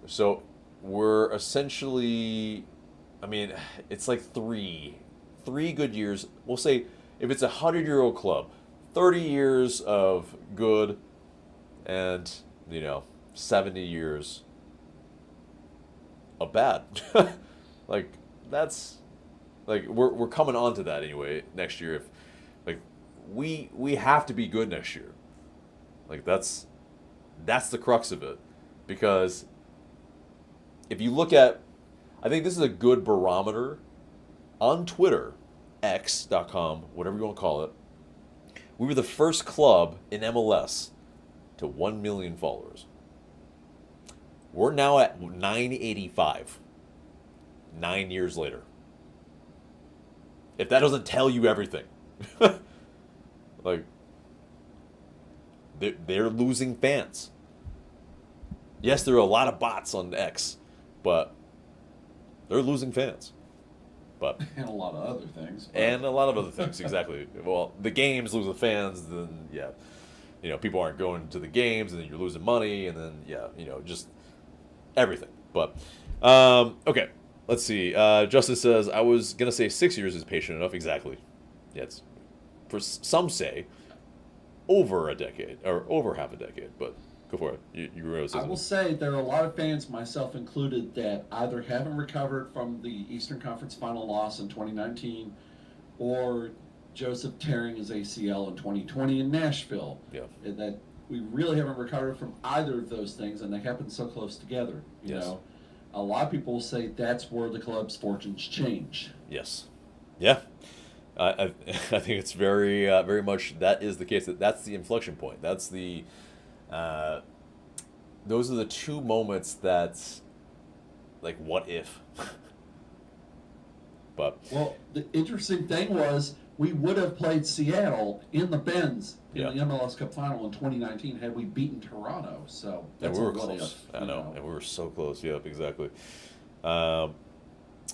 Speaker 1: So we're essentially, it's like three good years. We'll say if it's a 100-year-old club, 30 years of good and, 70 years of bad. Like, that's, like, we're coming on to that anyway next year. If, like, we have to be good next year. Like, that's the crux of it. Because if you look at, I think this is a good barometer on Twitter, x.com, whatever you want to call it. We were the first club in MLS to 1 million followers. We're now at 985, 9 years later. If that doesn't tell you everything, like, they're losing fans. Yes, there are a lot of bots on X, but they're losing fans. But
Speaker 3: And a lot of other things.
Speaker 1: And a lot of other things, exactly. Well, the games lose the fans, then, yeah, people aren't going to the games, and then you're losing money, and then, yeah, just everything. But, okay, let's see. Justin says, I was going to say 6 years is patient enough. Exactly. Yeah, it's, for some say, over a decade, or over half a decade, but go for it. You were
Speaker 3: I will say there are a lot of fans, myself included, that either haven't recovered from the Eastern Conference final loss in 2019 or Joseph tearing his ACL in 2020 in Nashville.
Speaker 1: Yeah.
Speaker 3: And that we really haven't recovered from either of those things, and they happen so close together. You
Speaker 1: Yes.
Speaker 3: know, a lot of people say that's where the club's fortunes change.
Speaker 1: Yes. Yeah. I think it's very very much that is the case. That's the inflection point. That's the those are the two moments that's like, what if? But
Speaker 3: Well, the interesting thing was we would have played Seattle in the Benz in
Speaker 1: Yeah.
Speaker 3: the MLS Cup final in 2019 had we beaten Toronto. So
Speaker 1: and
Speaker 3: that's
Speaker 1: we
Speaker 3: a
Speaker 1: were
Speaker 3: what
Speaker 1: close.
Speaker 3: if,
Speaker 1: I
Speaker 3: you
Speaker 1: know, and we were so close. Yep, exactly.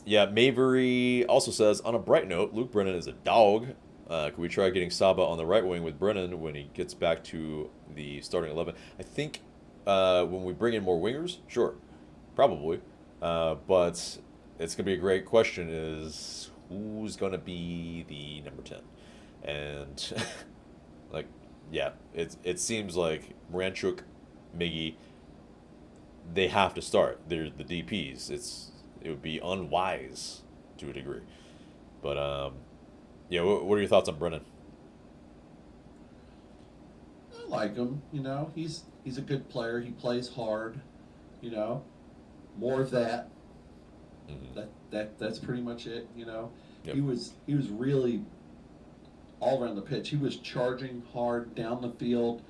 Speaker 1: Yeah, Mavery also says, on a bright note, Luke Brennan is a dog. Could we try getting Saba on the right wing with Brennan when he gets back to the starting 11? I think when we bring in more wingers, sure, probably. But it's going to be a great question, is who's going to be the number 10? And, like, yeah, it seems like Moranchuk, Miggy, they have to start. They're the DPs. It would be unwise to a degree. But, yeah, what are your thoughts on Brennan?
Speaker 3: I like him. You know, he's a good player. He plays hard. You know, more of that.
Speaker 1: Mm-hmm.
Speaker 3: That's pretty much it. You know,
Speaker 1: Yep.
Speaker 3: he was really all around the pitch. He was charging hard down the field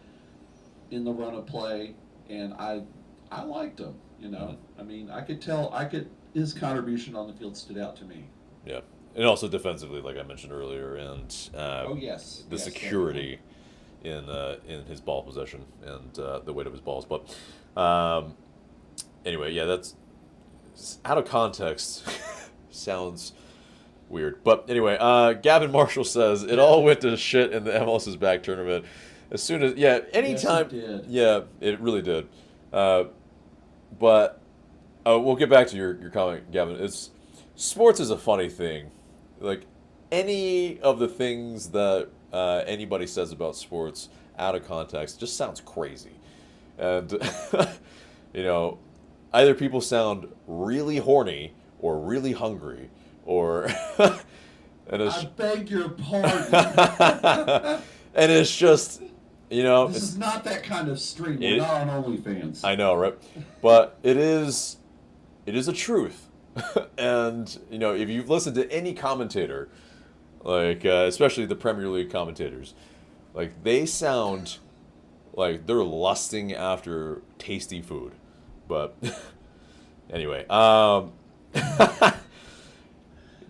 Speaker 3: in the run of play, and I liked him. You know,
Speaker 1: Mm-hmm.
Speaker 3: I mean, I could his contribution on the field stood out to me.
Speaker 1: Yeah. and also defensively, like I mentioned earlier, and
Speaker 3: Oh yes.
Speaker 1: the
Speaker 3: Yes,
Speaker 1: security in his ball possession and the weight of his balls. But anyway, yeah, that's out of context. Sounds weird. But anyway, Gavin Marshall says it all went to shit in the MLS is Back tournament. As soon as anytime,
Speaker 3: Yes, it did.
Speaker 1: yeah, it really did. But we'll get back to your comment, Gavin. It's sports is a funny thing. Like any of the things that anybody says about sports out of context just sounds crazy, and either people sound really horny or really hungry, or and it's
Speaker 3: I beg your pardon.
Speaker 1: and it's just
Speaker 3: This is not that kind of stream. We're not on OnlyFans.
Speaker 1: I know, right? But it is a truth. And if you've listened to any commentator, like especially the Premier League commentators, like they sound like they're lusting after tasty food. But anyway,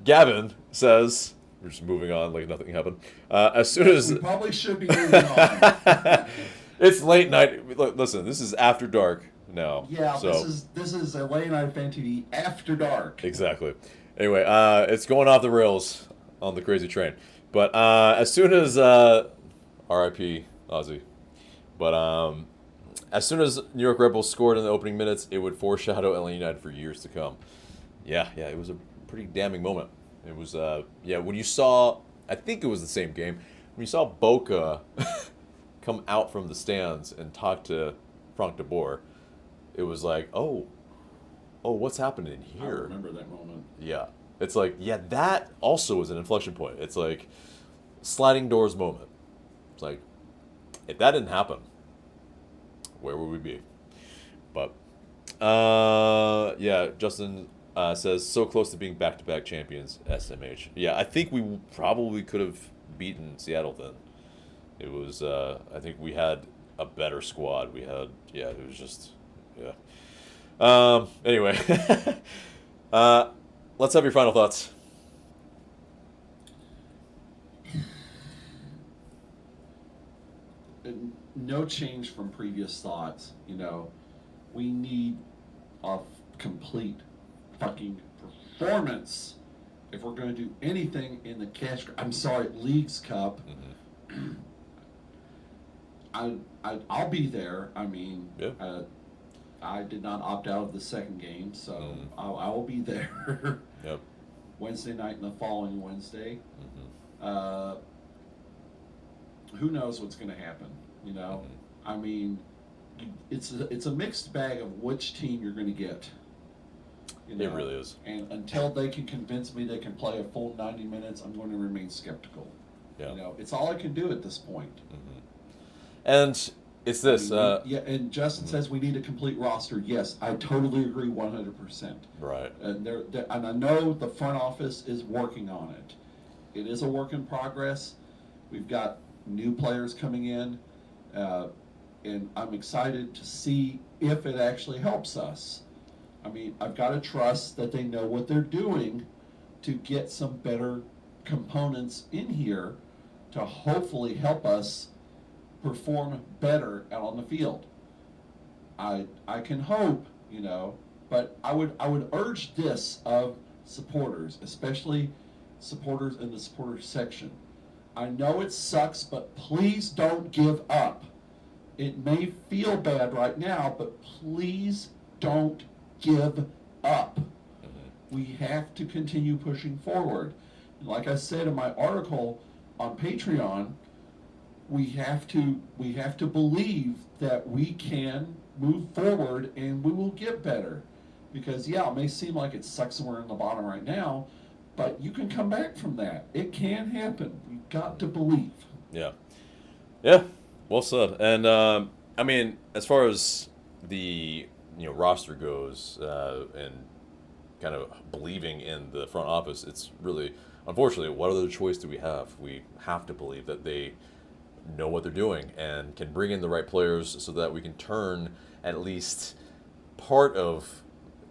Speaker 1: Gavin says, we're just moving on like nothing happened. As soon as
Speaker 3: We probably should be moving on.
Speaker 1: it's late night. Listen, this is after dark now.
Speaker 3: Yeah,
Speaker 1: so.
Speaker 3: this is a Late Night Fan TV after dark.
Speaker 1: Exactly. Anyway, it's going off the rails on the crazy train. But as soon as R.I.P. Ozzy. But as soon as New York Red Bulls scored in the opening minutes, it would foreshadow Atlanta United for years to come. Yeah, it was a pretty damning moment. It was when you saw, I think it was the same game, when you saw Boca come out from the stands and talk to Frank de Boer, it was like, oh, what's happening
Speaker 3: I
Speaker 1: here?
Speaker 3: remember that moment.
Speaker 1: Yeah. It's like, that also was an inflection point. It's like sliding doors moment. It's like, if that didn't happen, where would we be? But, Justin says, so close to being back-to-back champions, SMH. Yeah, I think we probably could have beaten Seattle then. It was, I think we had a better squad. We had, it was just, anyway, let's have your final thoughts.
Speaker 3: No change from previous thoughts. We need a complete fucking performance if we're going to do anything in the Leagues Cup.
Speaker 1: Mm-hmm.
Speaker 3: I'll be there. I mean,
Speaker 1: Yeah.
Speaker 3: I did not opt out of the second game, so
Speaker 1: Mm-hmm.
Speaker 3: I will be there.
Speaker 1: Yep.
Speaker 3: Wednesday night and the following Wednesday.
Speaker 1: Mm-hmm.
Speaker 3: Who knows what's going to happen?
Speaker 1: Mm-hmm.
Speaker 3: I mean, it's a mixed bag of which team you're going to get.
Speaker 1: It really is.
Speaker 3: And until they can convince me they can play a full 90 minutes, I'm going to remain skeptical.
Speaker 1: Yeah.
Speaker 3: It's all I can do at this point.
Speaker 1: Mm-hmm. And it's this.
Speaker 3: And Justin
Speaker 1: mm-hmm.
Speaker 3: says we need a complete roster. Yes, I totally agree 100%.
Speaker 1: Right.
Speaker 3: And and I know the front office is working on it. It is a work in progress. We've got new players coming in, and I'm excited to see if it actually helps us. I mean, I've got to trust that they know what they're doing to get some better components in here to hopefully help us perform better out on the field. I can hope, but I would urge this of supporters, especially supporters in the supporter section. I know it sucks, but please don't give up. It may feel bad right now, but please don't give up.
Speaker 1: Mm-hmm.
Speaker 3: We have to continue pushing forward. Like I said in my article on Patreon, we have to believe that we can move forward and we will get better. Because it may seem like it sucks and we're in the bottom right now, but you can come back from that. It can happen. We've got to believe.
Speaker 1: Yeah. Well said. And I mean, as far as the roster goes, and kind of believing in the front office, it's really, unfortunately, what other choice do we have? We have to believe that they know what they're doing and can bring in the right players so that we can turn at least part of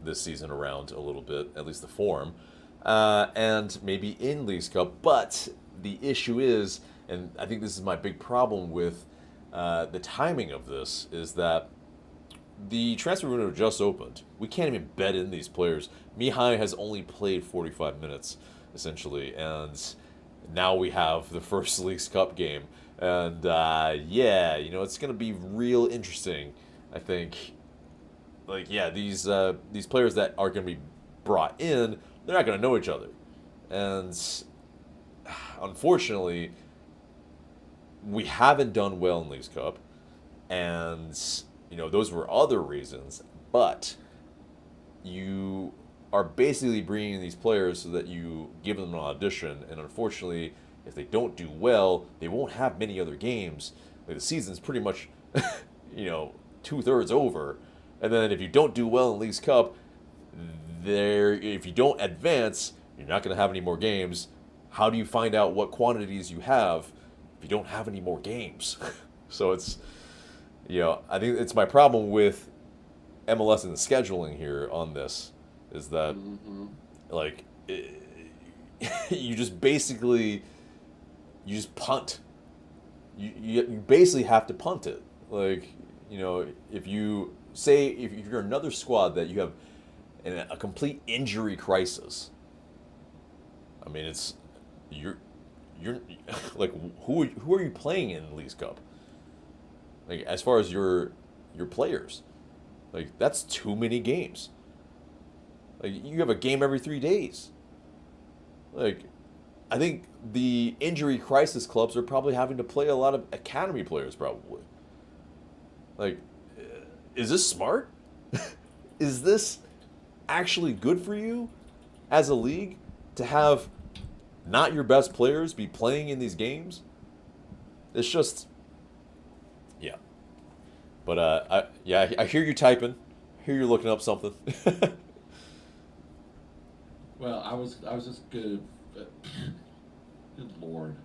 Speaker 1: this season around a little bit, at least the form, and maybe in Leagues Cup. But the issue is, and I think this is my big problem with the timing of this, is that the transfer window just opened. We can't even bet in these players. Mihai has only played 45 minutes, essentially, and now we have the first Leagues Cup game. And yeah, it's going to be real interesting, I think. Like, yeah, these players that are going to be brought in, they're not going to know each other. And unfortunately, we haven't done well in Leagues Cup. And those were other reasons, but you are basically bringing in these players so that you give them an audition, and unfortunately, if they don't do well, they won't have many other games. Like, the season's pretty much, 2/3 over, and then if you don't do well in Leagues Cup, if you don't advance, you're not going to have any more games. How do you find out what quantities you have if you don't have any more games? So it's... I think it's my problem with MLS and the scheduling here on this is that, like, you just punt. You basically have to punt it. Like, if you're another squad that you have a complete injury crisis, I mean, you're like, who are you playing in the Leagues Cup? Like, as far as your players, like, that's too many games. Like, you have a game every 3 days. Like, I think the injury crisis clubs are probably having to play a lot of academy players, probably. Like, is this smart? Is this actually good for you as a league to have not your best players be playing in these games? It's just... Yeah. But I hear you typing. I hear you looking up something.
Speaker 3: Well, I was just good. Good Lord.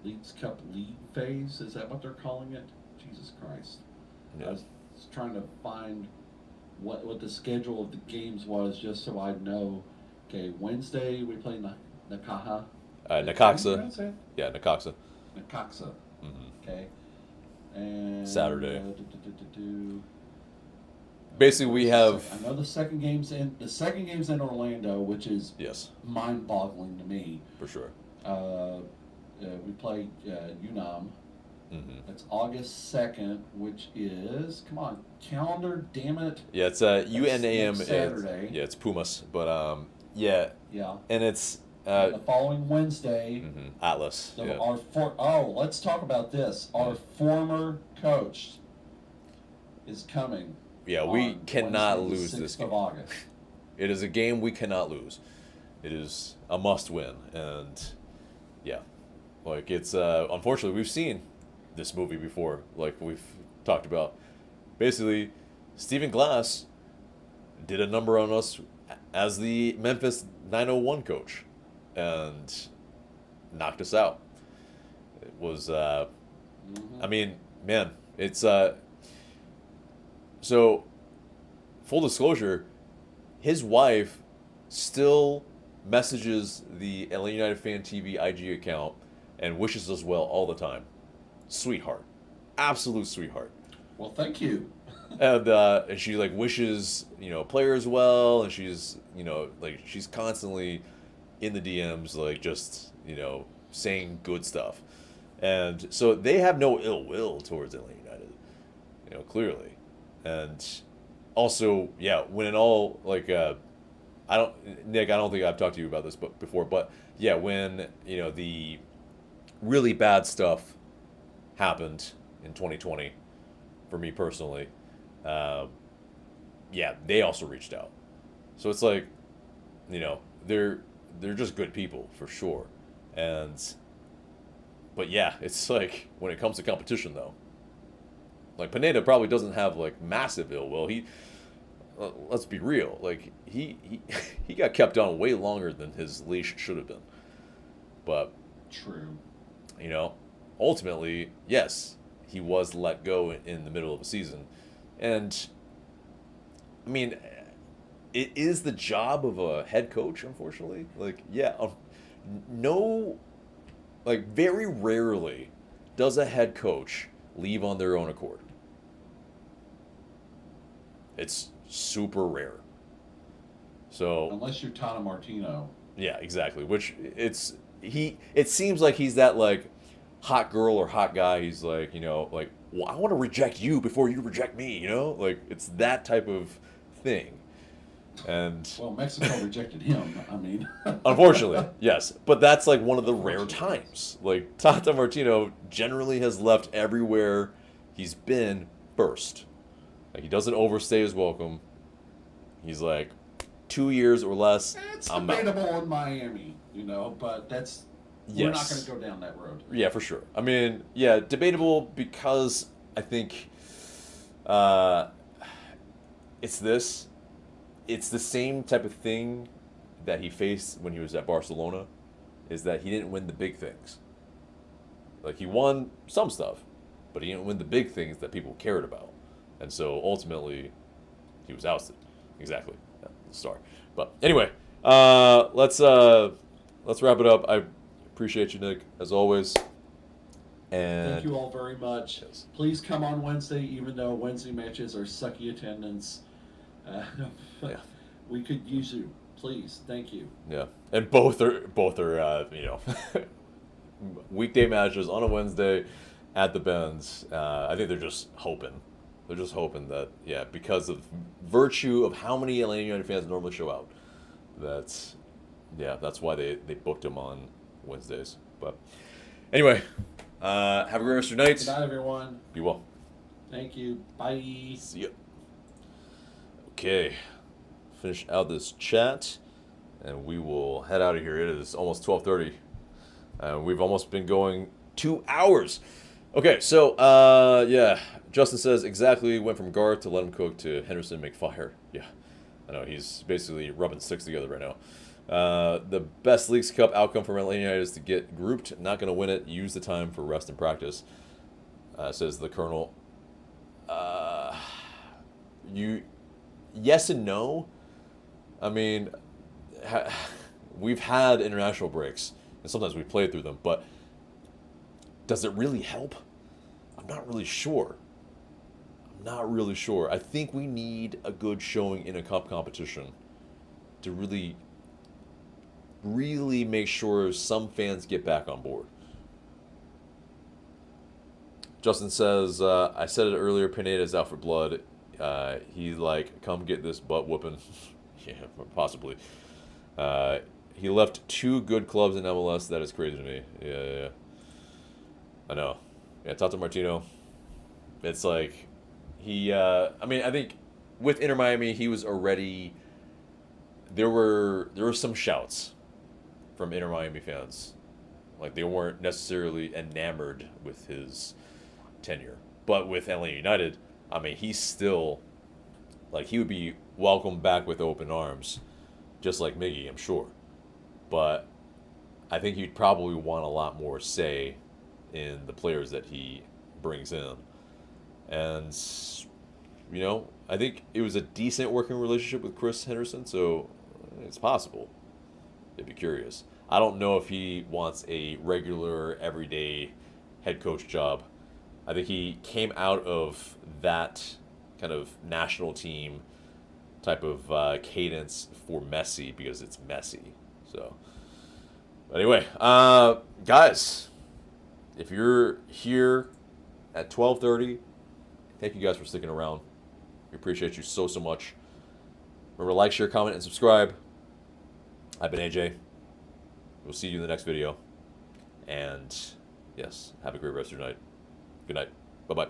Speaker 3: Leagues Cup league phase, is that what they're calling it? Jesus Christ.
Speaker 1: Yeah.
Speaker 3: I was trying to find what the schedule of the games was, just so I know. Okay, Wednesday we play Nakaha.
Speaker 1: Necaxa. Yeah, Necaxa.
Speaker 3: Necaxa.
Speaker 1: Mm-hmm.
Speaker 3: Okay. And
Speaker 1: Saturday. Basically, we have...
Speaker 3: I know the second game's in Orlando, which is
Speaker 1: Yes.
Speaker 3: mind-boggling to me.
Speaker 1: For sure.
Speaker 3: We play UNAM.
Speaker 1: Mm-hmm.
Speaker 3: That's August 2nd, which is, come on, calendar, damn it.
Speaker 1: Yeah, it's UNAM.
Speaker 3: Next Saturday.
Speaker 1: Yeah, it's Pumas, but yeah.
Speaker 3: Yeah.
Speaker 1: And it's
Speaker 3: the following Wednesday.
Speaker 1: Atlas.
Speaker 3: So
Speaker 1: Yeah.
Speaker 3: Let's talk about this. Our former coach is coming.
Speaker 1: Yeah, we cannot
Speaker 3: Wednesday,
Speaker 1: lose
Speaker 3: the 6th
Speaker 1: this game.
Speaker 3: of August.
Speaker 1: It is a game we cannot lose. It is a must-win, and yeah, like, it's unfortunately, we've seen this movie before. Like, we've talked about, basically, Stephen Glass did a number on us as the Memphis 901 coach and knocked us out. It was I mean, man, it's so, full disclosure, his wife still messages the Atlanta United Fan TV IG account and wishes us well all the time. Sweetheart. Absolute sweetheart.
Speaker 3: Well, thank you.
Speaker 1: And she, like, wishes, players well, and she's, like, she's constantly in the DMs, like, just, saying good stuff. And so they have no ill will towards Atlanta United, clearly. And also, yeah, when it all, like, Nick, I don't think I've talked to you about this before, but yeah, when, the really bad stuff happened in 2020, for me personally, yeah, they also reached out. So it's like, they're just good people for sure. But yeah, it's like, when it comes to competition though, like, Pineda probably doesn't have, like, massive ill will. Let's be real, like, he got kept on way longer than his leash should have been. But
Speaker 3: True.
Speaker 1: Ultimately, yes, he was let go in the middle of a season. And I mean, it is the job of a head coach, unfortunately. Like, yeah, no, like, very rarely does a head coach leave on their own accord. It's super rare. So
Speaker 3: Unless you're Tata Martino.
Speaker 1: yeah, exactly. Which it seems like he's that like hot girl or hot guy. He's like, like, well, I want to reject you before you reject me, Like it's that type of thing. And
Speaker 3: Well, Mexico rejected him. I mean,
Speaker 1: unfortunately, yes. But that's like one of the rare times. Like Tata Martino generally has left everywhere he's been first. Like he doesn't overstay his welcome. He's like 2 years or less.
Speaker 3: it's
Speaker 1: I'm
Speaker 3: debatable
Speaker 1: out.
Speaker 3: in Miami, but that's we're not going to go down that road.
Speaker 1: Yeah, for sure. I mean, yeah, debatable because I think it's this. It's the same type of thing that he faced when he was at Barcelona, is that he didn't win the big things. Like he won some stuff, but he didn't win the big things that people cared about, and so ultimately, he was ousted. Exactly, yeah, the star. But anyway, let's wrap it up. I appreciate you, Nick, as always. And
Speaker 3: thank you all very much.
Speaker 1: Yes.
Speaker 3: Please come on Wednesday, even though Wednesday matches are sucky attendance.
Speaker 1: Yeah.
Speaker 3: We could use you, please. Thank you.
Speaker 1: Yeah, and both are weekday matches on a Wednesday at the Bends. I think they're just hoping. They're just hoping that, because of virtue of how many Atlanta United fans normally show out, that's why they booked them on Wednesdays. But anyway, have a great rest of your night.
Speaker 3: Good night, everyone.
Speaker 1: Be well.
Speaker 3: Thank you. Bye.
Speaker 1: See ya. Okay, finish out this chat, and we will head out of here. It is almost 12:30. We've almost been going 2 hours. Okay, so Justin says exactly went from guard to let him cook to Henderson make fire. Yeah, I know he's basically rubbing sticks together right now. The best Leagues Cup outcome for Atlanta United is to get grouped. Not going to win it. Use the time for rest and practice. Says the Colonel. Yes and no. I mean, we've had international breaks, and sometimes we played through them, but does it really help? I'm not really sure. I think we need a good showing in a cup competition to really, really make sure some fans get back on board. Justin says, I said it earlier, Pineda's out for blood. He come get this butt whooping. Yeah, possibly. He left 2 good clubs in MLS. That is crazy to me. Yeah. I know. Yeah, Tata Martino. It's like I think with Inter Miami, he was already. There were some shouts from Inter Miami fans, like they weren't necessarily enamored with his tenure. But with Atlanta United, I mean, he's still, he would be welcomed back with open arms, just like Miggy, I'm sure. But I think he'd probably want a lot more say in the players that he brings in. And, I think it was a decent working relationship with Chris Henderson, so it's possible. I'd be curious. I don't know if he wants a regular, everyday head coach job. I think he came out of that kind of national team type of cadence for Messi because it's Messi. So, anyway, guys, if you're here at 12:30, thank you guys for sticking around. We appreciate you so much. Remember to like, share, comment, and subscribe. I've been AJ. We'll see you in the next video. And yes, have a great rest of your night. Good night. Bye-bye.